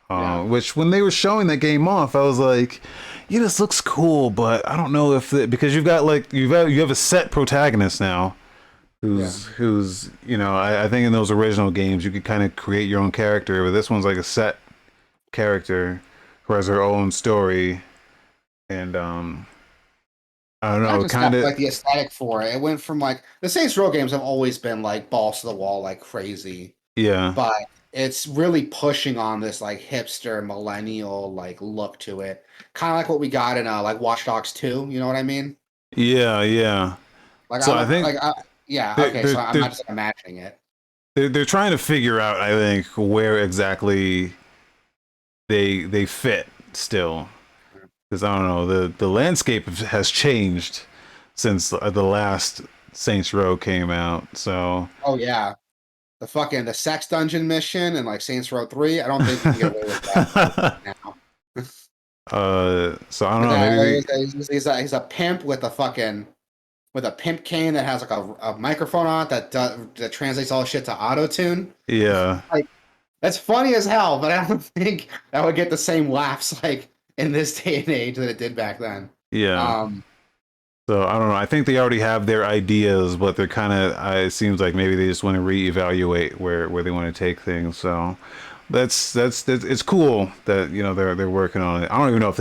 yeah, Which when they were showing that game off, I was like, yeah, this looks cool, but I don't know if because you've got like you have a set protagonist now, who's you know I think in those original games you could kind of create your own character, but this one's like a set character who has her own story, and I don't Not know, just kind that, but of. like the aesthetic for it. It went from like the Saints Row games have always been like balls to the wall, like crazy, Yeah, but it's really pushing on this like hipster millennial like look to it, kind of like what we got in like Watch Dogs 2. You know what I mean? yeah, yeah. Like So I'm I think like yeah. they're Okay, they're so I'm they're not just imagining it. they're trying to figure out, I think, where exactly they fit still, because I don't know, the landscape has changed since the last Saints Row came out. So Oh yeah, the sex dungeon mission and like Saints Row 3. I don't think you can get away with that now. so I don't Like know, that, maybe he's a pimp with a fucking with a pimp cane that has like a microphone on it that translates all shit to auto tune. yeah, Like that's funny as hell, but I don't think that would get the same laughs like in this day and age that it did back then. yeah. Um, So I don't know. I think they already have their ideas, but they're kind of. It seems like maybe they just want to reevaluate where they want to take things. So that's it's cool that they're working on it. I don't even know if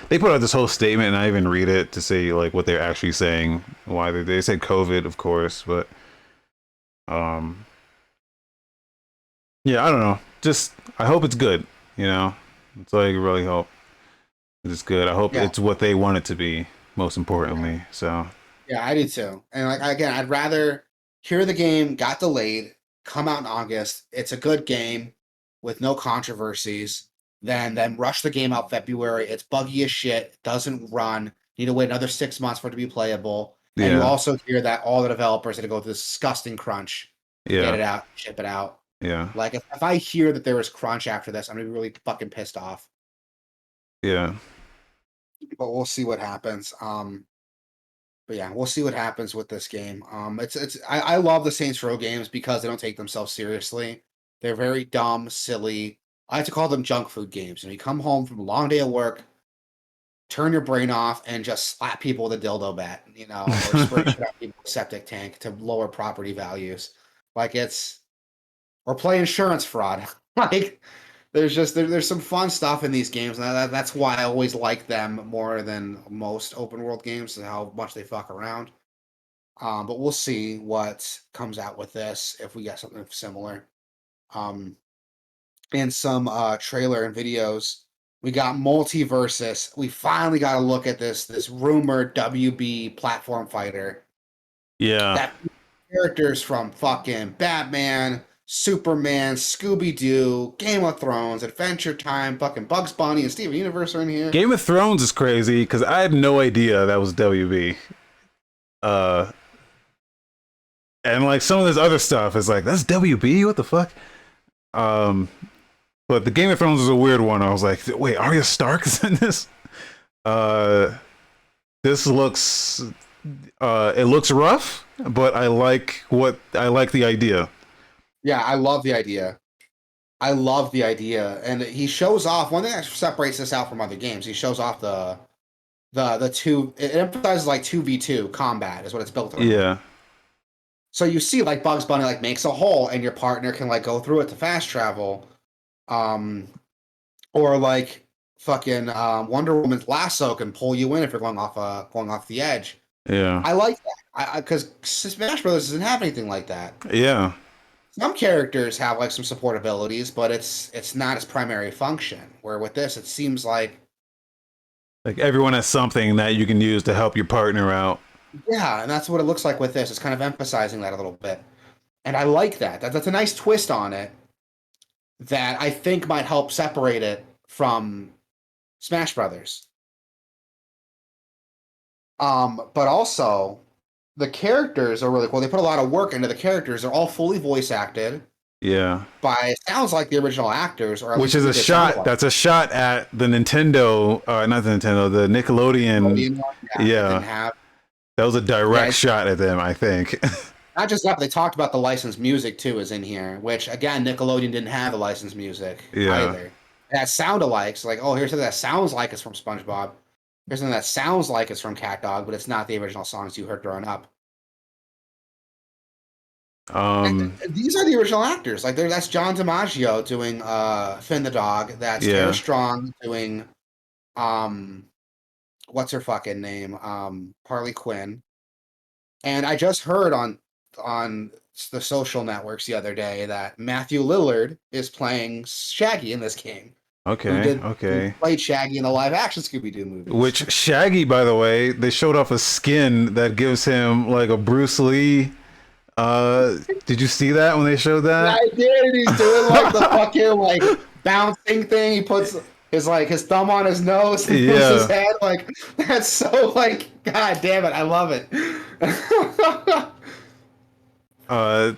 they put out this whole statement, and I even read it to say like what they're actually saying. Why they said COVID, of course, but um yeah, I don't know. Just I hope it's good. That's all I can really hope. It's good. I hope yeah, it's what they want it to be. Most importantly, so. yeah, I do too. And like again, I'd rather hear the game got delayed, come out in August. It's a good game with no controversies. Then rush the game out February. It's buggy as shit. Doesn't run. Need to wait another 6 months for it to be playable. And you Yeah, also hear that all the developers had to go through this disgusting crunch to get yeah, it out, ship it out. yeah, Like if I hear that there was crunch after this, I'm gonna be really fucking pissed off. yeah. But we'll see what happens. But yeah, we'll see what happens with this game. I love the Saints Row games because they don't take themselves seriously. They're very dumb, silly. I like to call them junk food games. You come home from a long day of work, turn your brain off, and just slap people with a dildo bat, or spray shit out people's septic tank to lower property values. Like or play insurance fraud. Like there's some fun stuff in these games, and that's why I always like them more than most open world games, and how much they fuck around. But we'll see what comes out with this if we get something similar. Um, in some trailer and videos, we got Multiversus. We finally got a look at this rumored WB platform fighter Yeah. that characters from fucking Batman, Superman, Scooby Doo, Game of Thrones, Adventure Time, fucking Bugs Bunny, and Steven Universe are in here. Game of Thrones is crazy because I had no idea that was WB. Uh, and like some of this other stuff is like, that's WB? What the fuck? Um, but the Game of Thrones is a weird one. I was like, wait, Arya Stark is in this? Uh, this looks, it looks rough, but I like the idea. Yeah, I love the idea. I love the idea, and he shows off one thing that separates this out from other games. He shows off the two. It emphasizes like 2v2 combat is what it's built around. Yeah. So you see, like Bugs Bunny like makes a hole, and your partner can like go through it to fast travel, or like fucking Wonder Woman's lasso can pull you in if you're going off the edge. Yeah. I like that. Because Smash Brothers doesn't have anything like that. Yeah. Some characters have like some support abilities, but it's not its primary function. Where with this, it seems like everyone has something that you can use to help your partner out. yeah, and that's what it looks like with this. It's kind of emphasizing that a little bit, and I like that. That's a nice twist on it that I think might help separate it from Smash Brothers. But also the characters are really cool. They put a lot of work into the characters. They're all fully voice acted Yeah. by it sounds like the original actors, or at Which least is a what they sound shot. like. That's a shot at the Nintendo, not the Nintendo, the Nickelodeon. Yeah, didn't Yeah. have. That was a direct Yeah, shot at them, I think. not just that, but they talked about the licensed music too is in here, which again, Nickelodeon didn't have the licensed music Yeah. either. It had sound alikes, like, oh, here's something that sounds like it's from SpongeBob. Here's something that sounds like it's from Cat Dog, but it's not the original songs you heard growing up. And these are the original actors. Like that's John DiMaggio doing Finn the dog. That's Tara Yeah. Strong doing what's her fucking name? Harley Quinn. And I just heard on the social networks the other day that Matthew Lillard is playing Shaggy in this game. Who played Shaggy in the live action Scooby-Doo movies. Which Shaggy, by the way, they showed off a skin that gives him like a Bruce Lee. Did you see that when they showed that? I did. He's doing like the fucking like bouncing thing. He puts his thumb on his nose and moves his head. Like, that's so like, god damn it, I love it.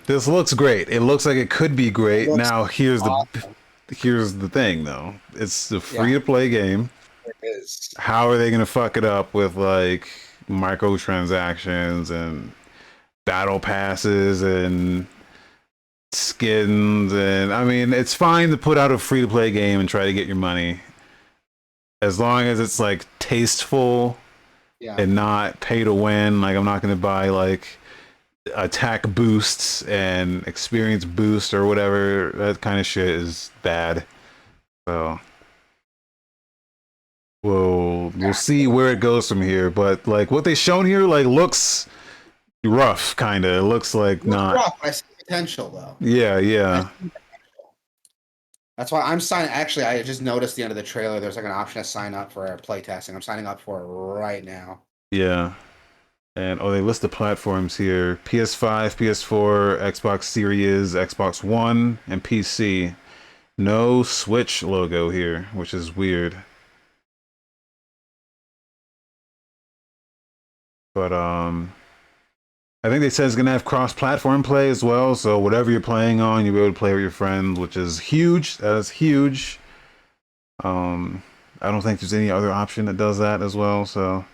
This looks great. It looks like it could be great. Now here's awesome. Here's the thing though. It's a free to play game. It is. How are they gonna fuck it up with like microtransactions and battle passes and skins? And I mean, it's fine to put out a free to play game and try to get your money, as long as it's like tasteful and not pay to win. Like, I'm not gonna buy like attack boosts and experience boost or whatever. That kind of shit is bad. So we'll see where it goes from here. But like what they shown here like looks rough, kind of. It looks like not rough. I see potential though. Yeah. That's why I'm signing. Actually, I just noticed the end of the trailer. There's like an option to sign up for playtesting. I'm signing up for it right now. Yeah. And they list the platforms here: PS5, PS4, Xbox Series, Xbox One, and PC. No Switch logo here, which is weird. But I think they said it's gonna have cross-platform play as well. So whatever you're playing on, you'll be able to play with your friends, which is huge. That is huge. I don't think there's any other option that does that as well. So.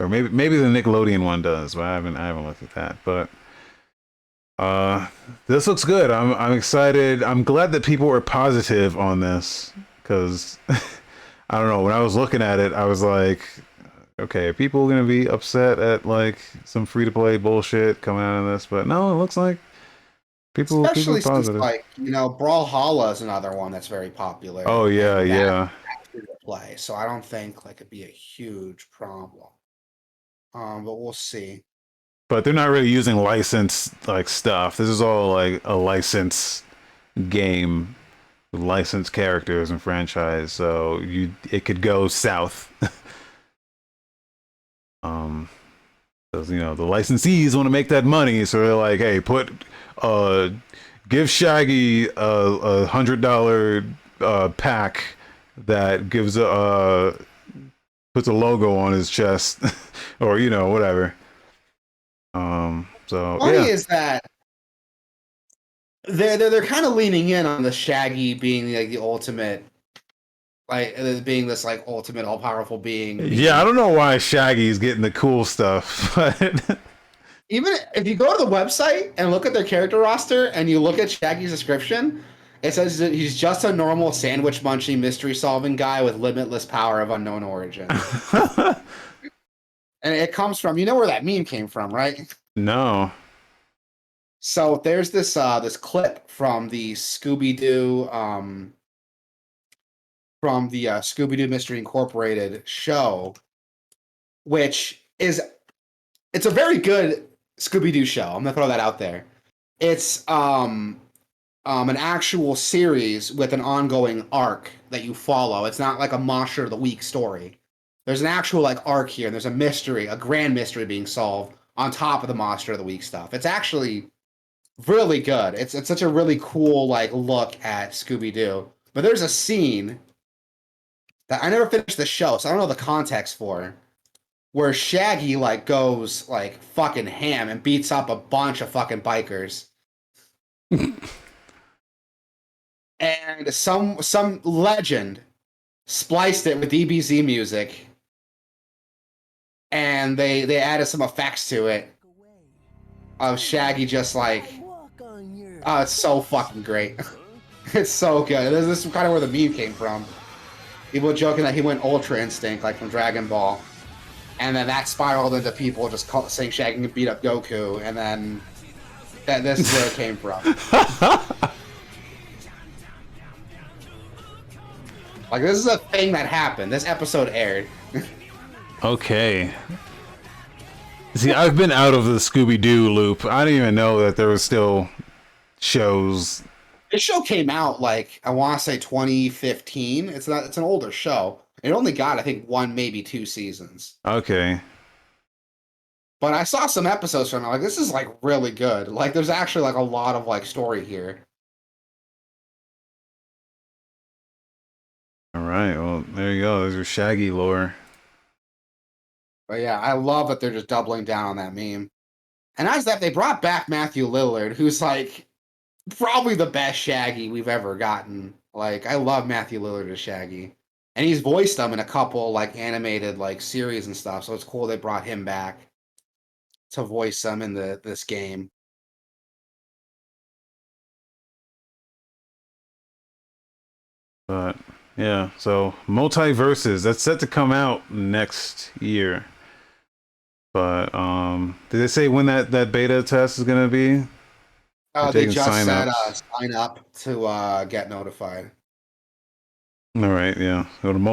Or maybe the Nickelodeon one does, but I haven't looked at that. But this looks good. I'm excited. I'm glad that people were positive on this, because I don't know, when I was looking at it, I was like, okay, are people gonna be upset at like some free to play bullshit coming out of this? But no, it looks like people are positive. Since, like, Brawlhalla is another one that's very popular. Oh yeah. Free to play, so I don't think like it'd be a huge problem. But we'll see. But they're not really using licensed like stuff. This is all like a licensed game with licensed characters and franchise. So it could go south. Because the licensees want to make that money, so they're like, hey, give Shaggy a $100 pack that gives puts a logo on his chest. Or whatever. So funny is that they're kind of leaning in on the Shaggy being like the ultimate, like being this like ultimate all powerful being. Yeah, I don't know why Shaggy's getting the cool stuff, but even if you go to the website and look at their character roster and you look at Shaggy's description, it says that he's just a normal sandwich munching mystery solving guy with limitless power of unknown origin. And it comes from, where that meme came from, right? No. So there's this clip from the Scooby-Doo Scooby-Doo Mystery Incorporated show, which it's a very good Scooby-Doo show. I'm gonna throw that out there. It's an actual series with an ongoing arc that you follow. It's not like a Monster of the Week story. There's an actual like arc here, and there's a mystery, a grand mystery being solved on top of the Monster of the Week stuff. It's actually really good. It's such a really cool like look at Scooby-Doo. But there's a scene that I never finished the show, so I don't know the context for, where Shaggy like goes like fucking ham and beats up a bunch of fucking bikers. And some legend spliced it with DBZ music. And they added some effects to it of Shaggy just like, oh, it's so fucking great. It's so good. This is kind of where the meme came from. People joking that he went Ultra Instinct, like from Dragon Ball. And then that spiraled into people just saying Shaggy can beat up Goku. And then this is where it came from. Like, this is a thing that happened. This episode aired. Okay. See, I've been out of the Scooby-Doo loop. I didn't even know that there was still shows. This show came out like I want to say 2015. It's not. It's an older show. It only got I think 1, maybe 2 seasons. Okay. But I saw some episodes from it. Like this is like really good. Like there's actually like a lot of like story here. All right. Well, there you go. There's your Shaggy lore. But yeah, I love that they're just doubling down on that meme. And as that, they brought back Matthew Lillard, who's like probably the best Shaggy we've ever gotten. Like I love Matthew Lillard as Shaggy. And he's voiced them in a couple like animated like series and stuff. So it's cool they brought him back to voice them in this game. But yeah, so Multiverses, that's set to come out next year. But did they say when that beta test is gonna be? They just sign said ups. sign up to get notified. All right, yeah. Go to The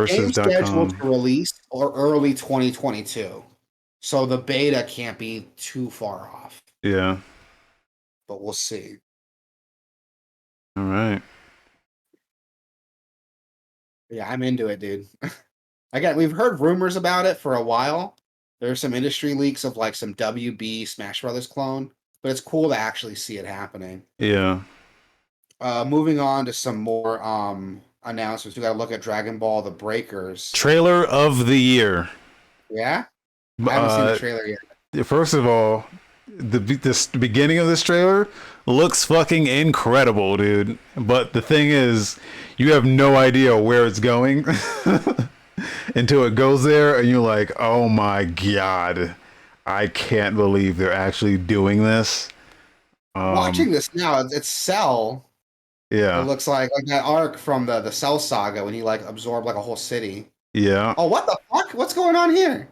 game's scheduled multiverses.com. to release or early 2022. So the beta can't be too far off. Yeah. But we'll see. All right. Yeah, I'm into it, dude. Again, we've heard rumors about it for a while. There's some industry leaks of like some WB Smash Brothers clone, but it's cool to actually see it happening. Yeah. Moving on to some more announcements. We got to look at Dragon Ball: The Breakers. Trailer of the year. Yeah, I haven't seen the trailer yet. First of all, the beginning of this trailer looks fucking incredible, dude. But the thing is, you have no idea where it's going until it goes there, and you're like, "Oh my god, I can't believe they're actually doing this." Watching this now, it's Cell. Yeah. It looks like that arc from the Cell saga when he like absorbed like a whole city. Yeah. Oh, what the fuck? What's going on here?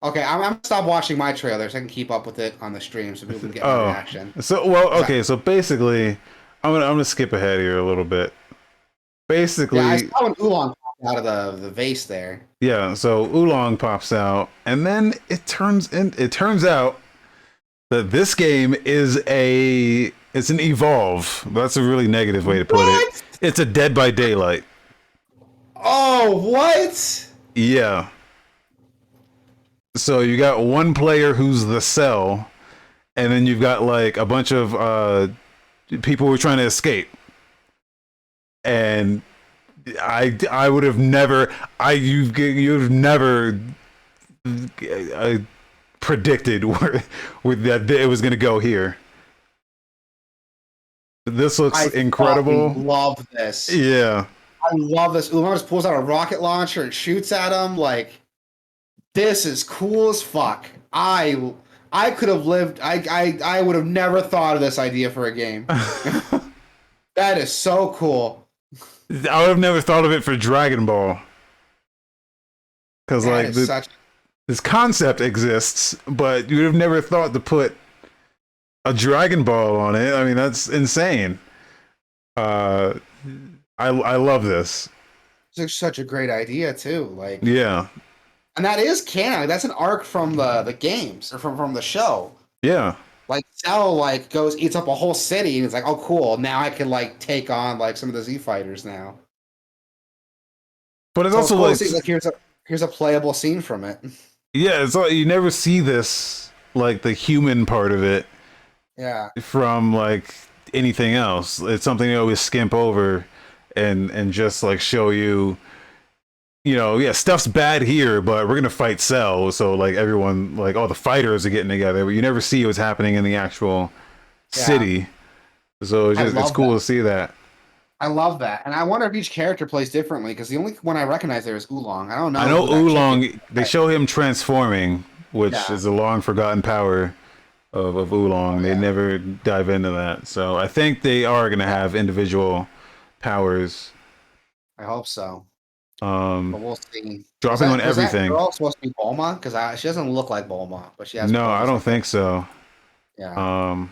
Okay, I'm gonna stop watching my trailers. I can keep up with it on the stream so people can get my reaction. So well, okay. So basically, I'm gonna skip ahead here a little bit. Basically, Yeah, I saw an oolong pop out of the vase there. yeah. So Oolong pops out, and then it turns out that this game is it's an evolve. That's a really negative way to put it. It's a Dead by Daylight. Oh, what? Yeah. So you got one player who's the Cell, and then you've got like a bunch of people who are trying to escape. And I would have never you've never predicted where that it was going to go here. This looks incredible. I love this. Yeah. I love this. Oolong just pulls out a rocket launcher and shoots at him. Like, this is cool as fuck. I could have lived. I would have never thought of this idea for a game. That is so cool. I would have never thought of it for Dragon Ball. Because like this concept exists, but you'd have never thought to put a Dragon Ball on it. I mean, that's insane. I love this. It's such a great idea too. Like, yeah, and that is canon. That's an arc from the games or from the show. Yeah. Like Cell like eats up a whole city and it's like, oh cool, now I can like take on like some of the Z fighters now. But it's so also cool like here's a playable scene from it. Yeah, it's like you never see this like the human part of it. Yeah. From like anything else. It's something they always skimp over and just like show you, you know, yeah, stuff's bad here, but we're gonna fight Cell. So like everyone, like all the fighters are getting together, but you never see what's happening in the actual city. So it's cool to see that. I love that, and I wonder if each character plays differently because the only one I recognize there is Oolong. I don't know. I know Oolong. They show him transforming, which is a long forgotten power of Oolong. They never dive into that, so I think they are gonna have individual powers. I hope so. But we'll see. Dropping on everything. That girl supposed to be Bulma? Because she doesn't look like Bulma, but she has. No, I don't think so. Yeah.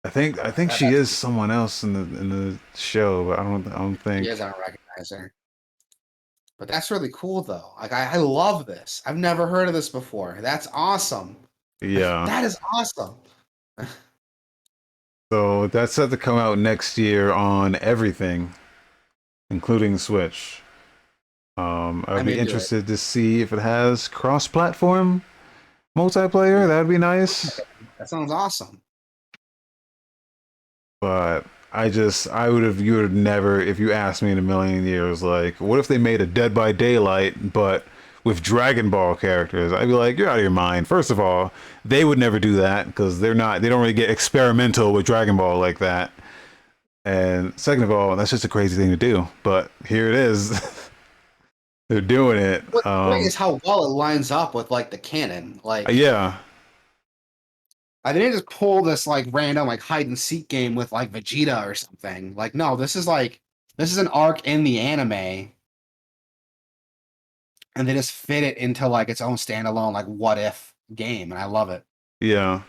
I think she is someone else in the show, but I don't think. She is. I don't recognize her. But that's really cool though. Like I love this. I've never heard of this before. That's awesome. Yeah. That is awesome. So that's set to come out next year on everything, including Switch. I'd I'm be into it. interested to see if it has cross-platform multiplayer. That'd be nice. That sounds awesome. But you would have never, if you asked me in a million years, like, what if they made a Dead by Daylight, but with Dragon Ball characters? I'd be like, you're out of your mind. First of all, they would never do that because they don't really get experimental with Dragon Ball like that. And second of all, that's just a crazy thing to do. But here it is. They're doing it. What's great is how well it lines up with like the canon. Like, Yeah. I didn't just pull this like random like hide and seek game with like Vegeta or something. Like, no, this is an arc in the anime, and they just fit it into like its own standalone like what if game, and I love it. Yeah.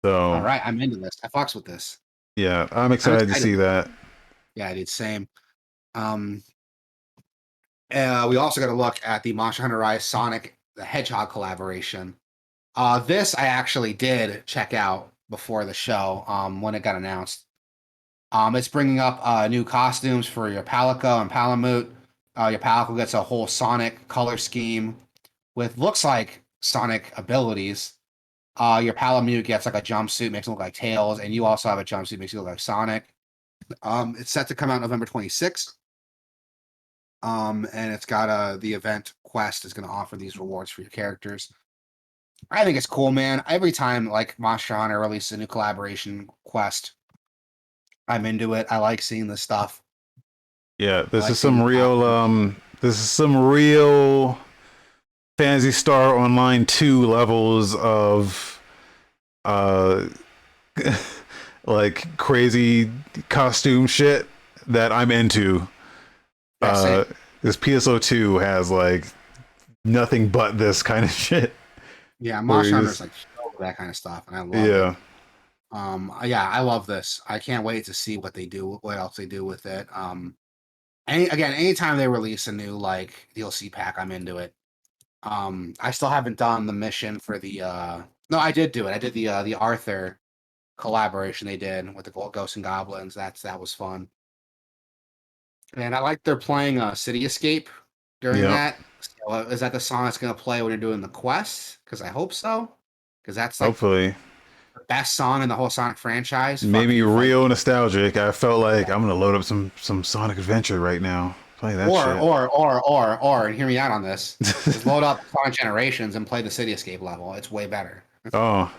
So All right, I'm into this. I fucks with this. yeah, I'm excited to see that. Yeah, I did same. We also got to look at the Monster Hunter Rise Sonic the Hedgehog collaboration. This I actually did check out before the show when it got announced. It's bringing up new costumes for your Palico and Palamute. Your Palico gets a whole Sonic color scheme with looks like Sonic abilities. Your Palamute gets like a jumpsuit, makes it look like Tails, and you also have a jumpsuit, makes you look like Sonic. It's set to come out November 26th. And it's got the event quest is going to offer these rewards for your characters. I think it's cool, man. Every time like Monster Hunter releases a new collaboration quest, I'm into it. I like seeing this stuff. Yeah, this is some real Phantasy Star Online 2 levels of like crazy costume shit that I'm into. This PSO2 has like nothing but this kind of shit. Yeah, Monster Hunter's like that kind of stuff, and I love it. Yeah, I love this. I can't wait to see what else they do with it. Anytime they release a new like DLC pack, I'm into it. I still haven't done the mission for the no, I did do it. I did the Arthur collaboration they did with the Ghosts and Goblins. That was fun. And I like they're playing City Escape during that. So, is that the song that's going to play when you're doing the quest? Because I hope so. Because that's like hopefully the best song in the whole Sonic franchise. Maybe real nostalgic. I felt like I'm going to load up some Sonic Adventure right now. Play that shit. Or, and hear me out on this. Just load up Sonic Generations and play the City Escape level. It's way better. Oh.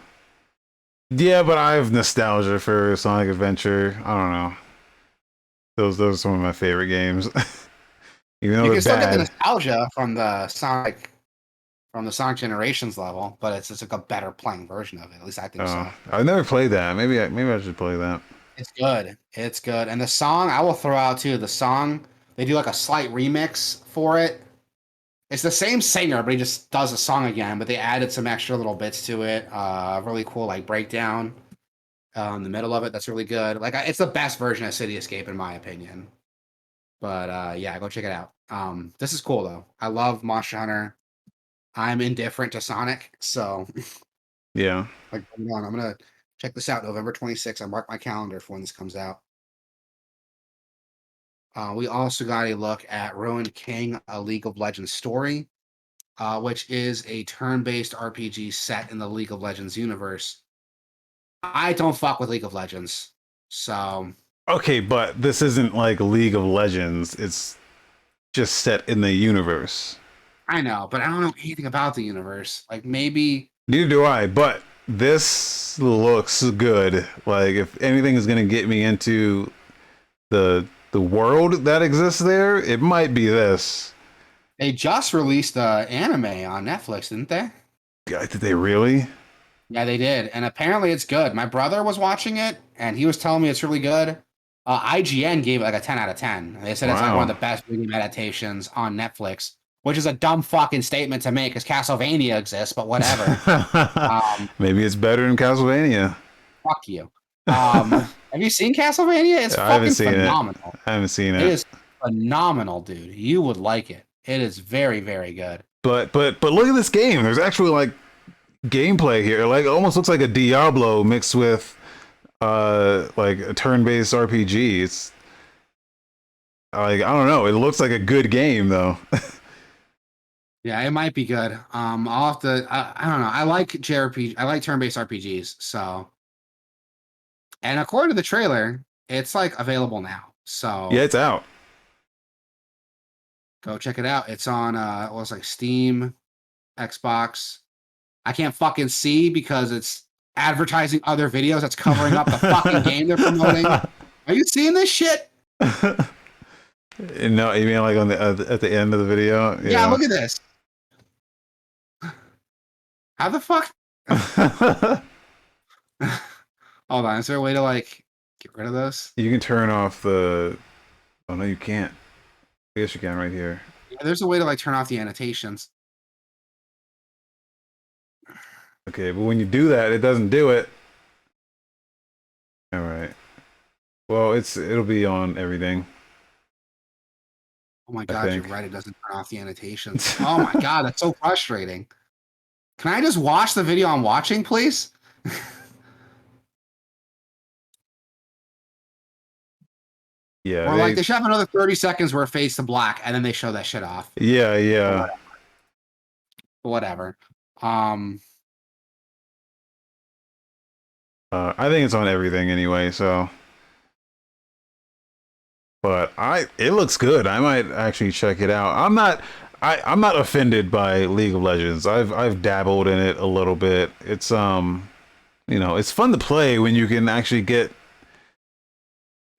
Yeah, but I have nostalgia for Sonic Adventure. I don't know. Those are some of my favorite games. Even though you they're can still bad. get the nostalgia from the Sonic Generations level, but it's just like a better playing version of it. At least I think so. I've never played that. Maybe I should play that. It's good. It's good. And the song I will throw out too. The song they do like a slight remix for it. It's the same singer, but he just does a song again. But they added some extra little bits to it. Really cool like breakdown in the middle of it. That's really good. Like it's the best version of City Escape in my opinion. But yeah, go check it out. This is cool though. I love Monster Hunter. I'm indifferent to Sonic, so yeah. Like I'm gonna check this out November 26th. I mark my calendar for when this comes out. We also got a look at Ruined King, a League of Legends story, which is a turn-based RPG set in the League of Legends universe. I don't fuck with League of Legends, so okay, but this isn't like League of Legends. It's just set in the universe. I know, but I don't know anything about the universe. Like maybe neither do I, but this looks good. Like if anything is gonna get me into the world that exists there, it might be this. They just released the anime on Netflix, didn't they? Yeah, did they really? Yeah, they did, and apparently it's good. My brother was watching it, and he was telling me it's really good. IGN gave it like a 10 out of 10. They said it's like one of the best video adaptations on Netflix, which is a dumb fucking statement to make because Castlevania exists, but whatever. Maybe it's better than Castlevania. Fuck you. Have you seen Castlevania? It's fucking phenomenal. I haven't seen it. It is phenomenal, dude. You would like it. It is very, very good. But look at this game. There's actually like gameplay here. Like, it almost looks like a Diablo mixed with like a turn-based RPG. It's like, I don't know. It looks like a good game though. Yeah, it might be good. I'll have to. I don't know. I like JRPG. I like turn-based RPGs. So, and according to the trailer, it's like available now. So Yeah, it's out. go check it out. It's on what's like Steam, Xbox. I can't fucking see because it's advertising other videos that's covering up the fucking game they're promoting. Are you seeing this shit? No, you mean like on the at the end of the video? Yeah, look at this. How the fuck? Hold on, is there a way to like get rid of those? You can turn off the. Oh no, you can't. I guess you can right here. Yeah, there's a way to like turn off the annotations. Okay, but when you do that, it doesn't do it. All right. Well, it'll be on everything. Oh my god, you're right. It doesn't turn off the annotations. Oh my god, that's so frustrating. Can I just watch the video I'm watching, please? Yeah. Or like they should have another 30 seconds where it fades to black, and then they show that shit off. Yeah, yeah. Whatever. I think it's on everything anyway, so. But it looks good. I might actually check it out. I'm not offended by League of Legends. I've dabbled in it a little bit. It's it's fun to play when you can actually get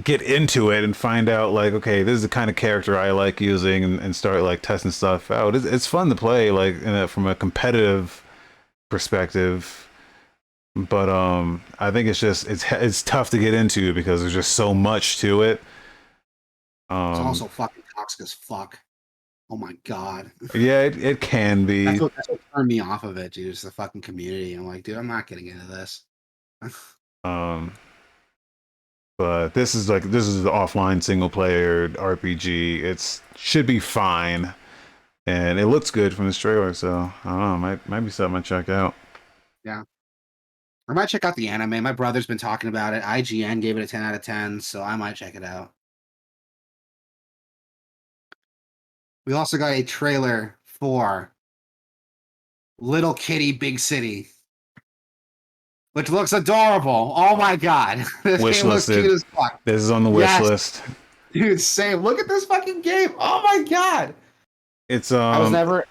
into it and find out like, okay, this is the kind of character I like using, and start like testing stuff out. It's fun to play like from a competitive perspective. But I think it's tough to get into because there's just so much to it. It's also fucking toxic as fuck. Oh my god. Yeah, it can be. That's what turned me off of it, dude. It's the fucking community. I'm like, dude, I'm not getting into this. But this is the offline single player RPG. It should be fine, and it looks good from this trailer. So I don't know, might be something I check out. Yeah, I might check out the anime. My brother's been talking about it. IGN gave it a 10 out of 10, so I might check it out. We also got a trailer for Little Kitty Big City, which looks adorable. Oh my god. This Wish game looks listed. cute as fuck. This is on the wish list. Dude, same. Look at this fucking game. Oh my god. It's I was never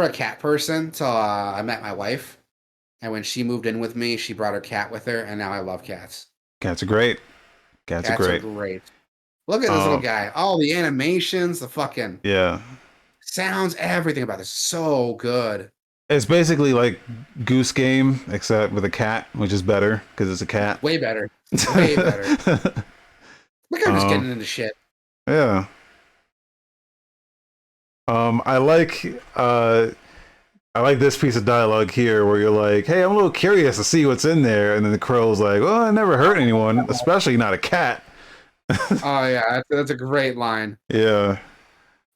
a cat person until I met my wife. And when she moved in with me, she brought her cat with her, and now I love cats. Cats are great. Cats are great. Look at this little guy. All the animations, the fucking sounds, everything about this is so good. It's basically like Goose Game, except with a cat, which is better because it's a cat. Way better. Way better. Look at him just getting into shit. Yeah. I like this piece of dialogue here where you're like, hey, I'm a little curious to see what's in there. And then the crow's like, well, I never hurt anyone, especially not a cat. Oh, yeah. That's a great line. Yeah.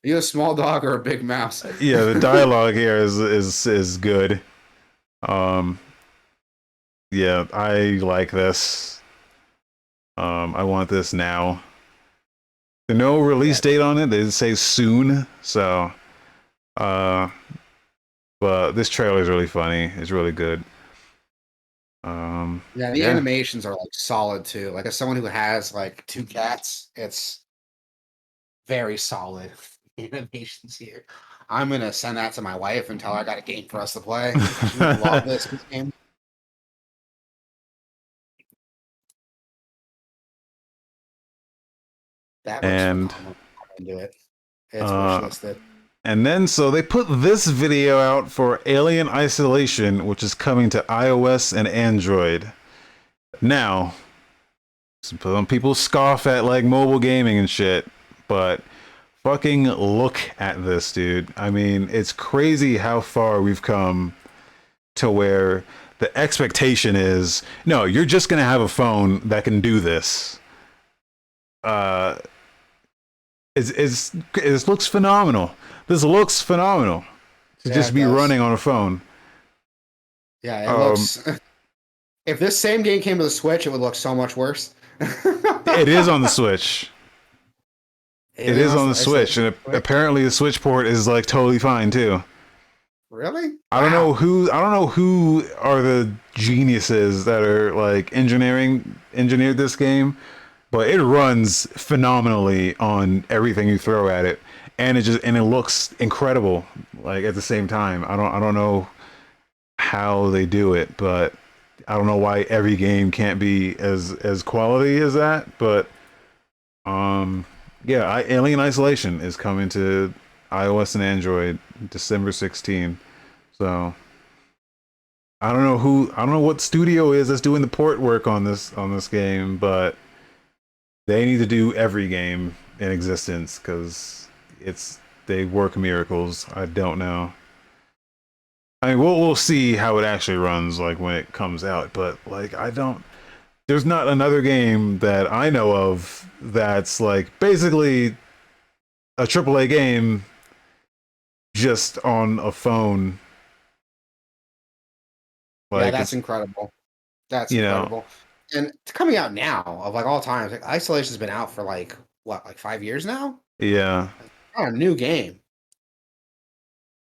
Are you a small dog or a big mouse? Yeah, the dialogue here is good. Yeah, I like this. I want this now. There's no release date on it. They say soon. So, but this trailer is really funny. It's really good. Yeah, the animations are like solid too. Like as someone who has like 2 cats, it's very solid animations here. I'm gonna send that to my wife and tell her I got a game for us to play. She would love this game. That looks phenomenal. I'm into it. It's wishlisted. And then, so they put this video out for Alien Isolation, which is coming to iOS and Android. Now, some people scoff at like mobile gaming and shit, but fucking look at this, dude. I mean, it's crazy how far we've come to where the expectation is, no, you're just gonna have a phone that can do this. It looks phenomenal. This looks phenomenal to Yeah, just it be does. running on a phone. Yeah, it Um, looks. If this same game came to the Switch, it would look so much worse. it is on the Switch. It is on the Switch, and Switch? apparently the Switch port is like totally fine too. Really? I don't know Wow. who are the geniuses that are like engineered this game, but it runs phenomenally on everything you throw at it, and it looks incredible like at the same time. I don't know how they do it, but I don't know why every game can't be as quality as that, but yeah, Alien Isolation is coming to iOS and Android December 16th. So I don't know what studio is that's doing the port work on this game, but they need to do every game in existence because they work miracles. I don't know. I mean, we'll see how it actually runs like when it comes out, but like I don't. There's not another game that I know of that's like basically a AAA game just on a phone. Yeah, Like that's it's incredible. That's you know incredible. And it's coming out now of like all times. Like Isolation's been out for like what, like 5 years now? yeah, Not a new game,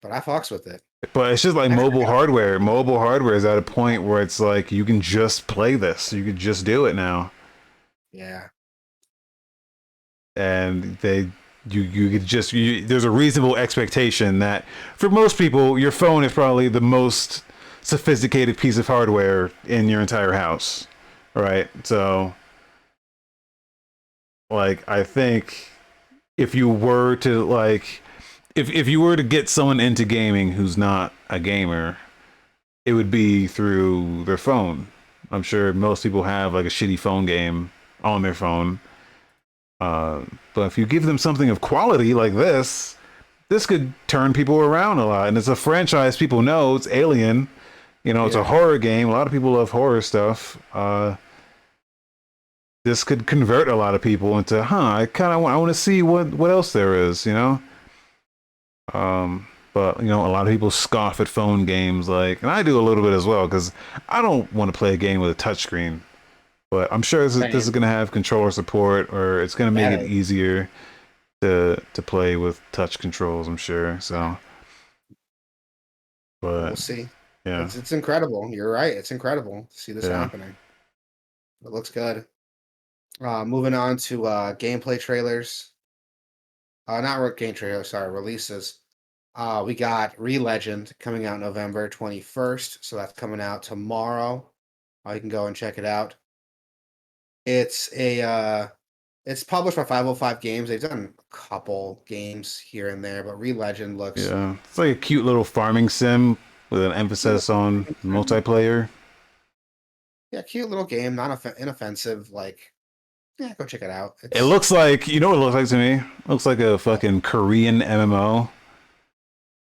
but I fucks with it. but it's just like Actually, I mobile gotta play hardware. Mobile hardware is at a point where it's like you can just play this. You could just do it now, it. Yeah. and you could just there's a reasonable expectation that for most people your phone is probably the most sophisticated piece of hardware in your entire house, right? So like I think if you were to like if you were to get someone into gaming who's not a gamer, it would be through their phone. I'm sure most people have like a shitty phone game on their phone. But if you give them something of quality like this could turn people around a lot. And it's a franchise people know. It's Alien. You know, it's a Yeah. horror game. A lot of people love horror stuff. This could convert a lot of people into, I want to see what else there is, you know? But you know, a lot of people scoff at phone games, like, and I do a little bit as well, because I don't want to play a game with a touchscreen. But I'm sure this is Same. going to have controller support, or it's going to make That it is. easier to play with touch controls. I'm sure. So, We'll but see. yeah, It's incredible. You're right. It's incredible to see this yeah, happening. It looks good. Moving on to gameplay trailers. Not game trailers, sorry, releases. We got Re-Legend coming out November 21st, so that's coming out tomorrow. You can go and check it out. It's it's published by 505 Games. They've done a couple games here and there, but Re-Legend looks yeah. It's like a cute little farming sim with an cute. emphasis on multiplayer. Yeah, cute little game, not inoffensive. Like, yeah, go check it out. It It's looks like you know what it looks like to me. It looks like a fucking Korean MMO,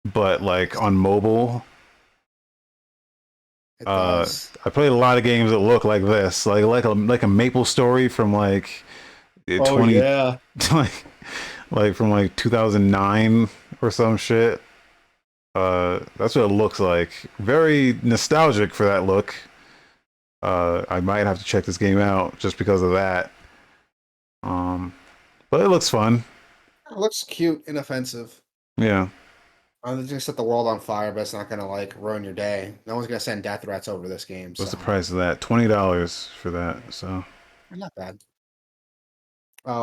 but like on mobile. it does. I played a lot of games that look like this, like a Maple Story from like Oh 20 yeah. like from like 2009 or some shit. That's what it looks like. Very nostalgic for that look. I might have to check this game out just because of that. Um, but it looks fun. It looks cute, inoffensive. Yeah. I'm just gonna set the world on fire, but it's not gonna like ruin your day. No one's gonna send death threats over this game, What's the so price of that? $20 for that. So not bad.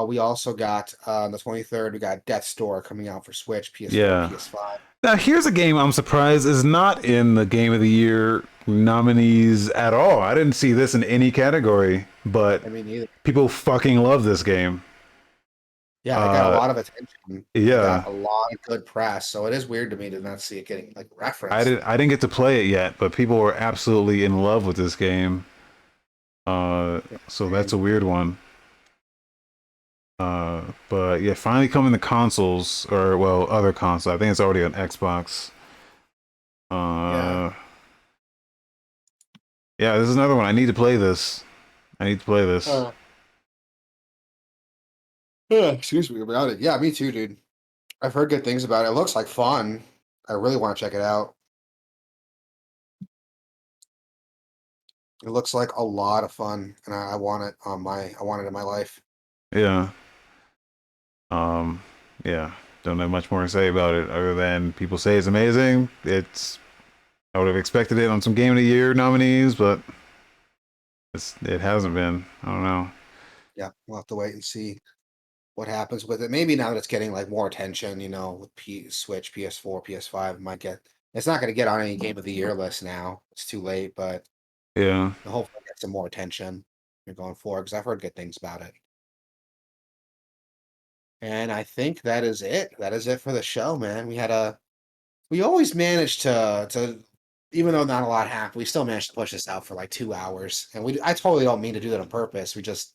We also got on the 23rd, we got Death's Door coming out for Switch, PS4, yeah. PS5. Now here's a game I'm surprised is not in the Game of the Year nominees at all. I didn't see this in any category, but I mean, either. people fucking love this game. Yeah, it got a Uh, lot of attention. It yeah. got a lot of good press, so it is weird to me to not see it getting like referenced. I didn't get to play it yet, but people were absolutely in love with this game. So that's a weird one. But yeah, finally coming to consoles or well, other consoles. I think it's already on Xbox. Yeah. Yeah, this is another one. I need to play this. I need to play this. Yeah, excuse me about it. Yeah, me too, dude. I've heard good things about it. It looks like fun. I really want to check it out. It looks like a lot of fun, and I want it on my. I want it in my life. Yeah. Um, yeah. Don't have much more to say about it other than people say it's amazing. I would have expected it on some Game of the Year nominees, but it hasn't been. I don't know. Yeah, we'll have to wait and see what happens with it. Maybe now that it's getting like more attention, with Switch, PS4, PS5, might get. It's not going to get on any Game of the Year list now. It's too late, but Yeah. hopefully get some more attention going forward because I've heard good things about it. And I think that is it. That is it for the show, man. We always manage to even though not a lot happened, we still managed to push this out for like 2 hours. And I totally don't mean to do that on purpose. We just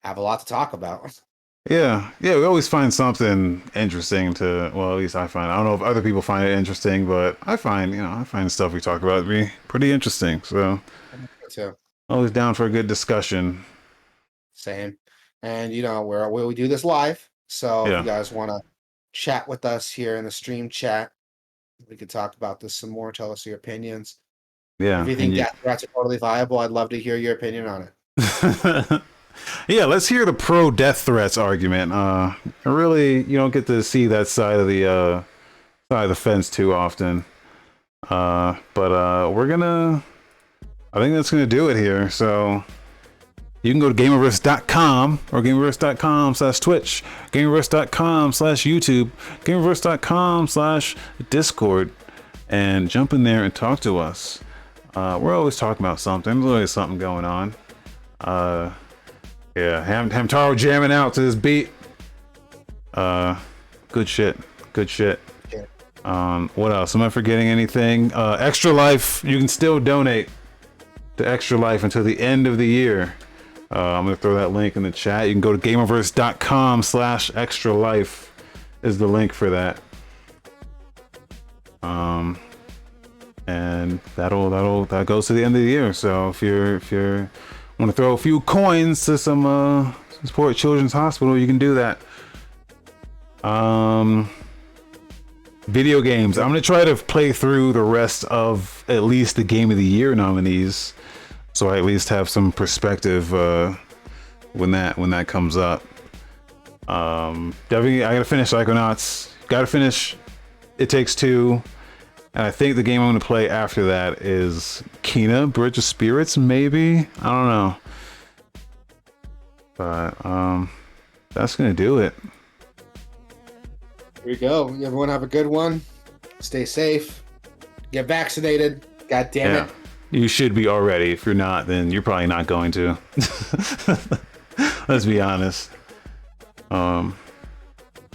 have a lot to talk about. Yeah. Yeah. We always find something interesting well, at least I find. I don't know if other people find it interesting, but I find the stuff we talk about to be pretty interesting. So So always down for a good discussion. same. And we do this live. So if Yeah. you guys want to chat with us here in the stream chat, we could talk about this some more. Tell us your opinions. Yeah. If you think death threats are totally viable, I'd love to hear your opinion on it. Yeah, let's hear the pro death threats argument. Really, you don't get to see that side of the fence too often. But I think that's gonna do it here. So you can go to Gameoverse.com or Gameoverse.com/Twitch, Gameoverse.com/YouTube, Gameoverse.com/Discord, and jump in there and talk to us. We're always talking about something. There's always something going on. Yeah, Hamtaro jamming out to this beat. Good shit. Good shit. What else? Am I forgetting anything? Extra Life. You can still donate to Extra Life until the end of the year. I'm gonna throw that link in the chat. You can go to Gameoverse.com/Extra Life is the link for that. And that goes to the end of the year. So if you want to throw a few coins to some support Children's Hospital, you can do that. Video games. I'm gonna try to play through the rest of at least the Game of the Year nominees, so I at least have some perspective when that comes up. Definitely, I gotta finish Psychonauts. Gotta finish It Takes Two. And I think the game I'm going to play after that is Kena, Bridge of Spirits, maybe? I don't know. But that's going to do it. Here we go. Everyone have a good one. Stay safe. Get vaccinated. God damn it. You should be already. If you're not, then you're probably not going to. Let's be honest. All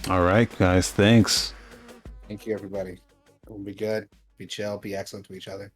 right, guys. Thanks. Thank you, everybody. We'll be good. Be chill. Be excellent to each other.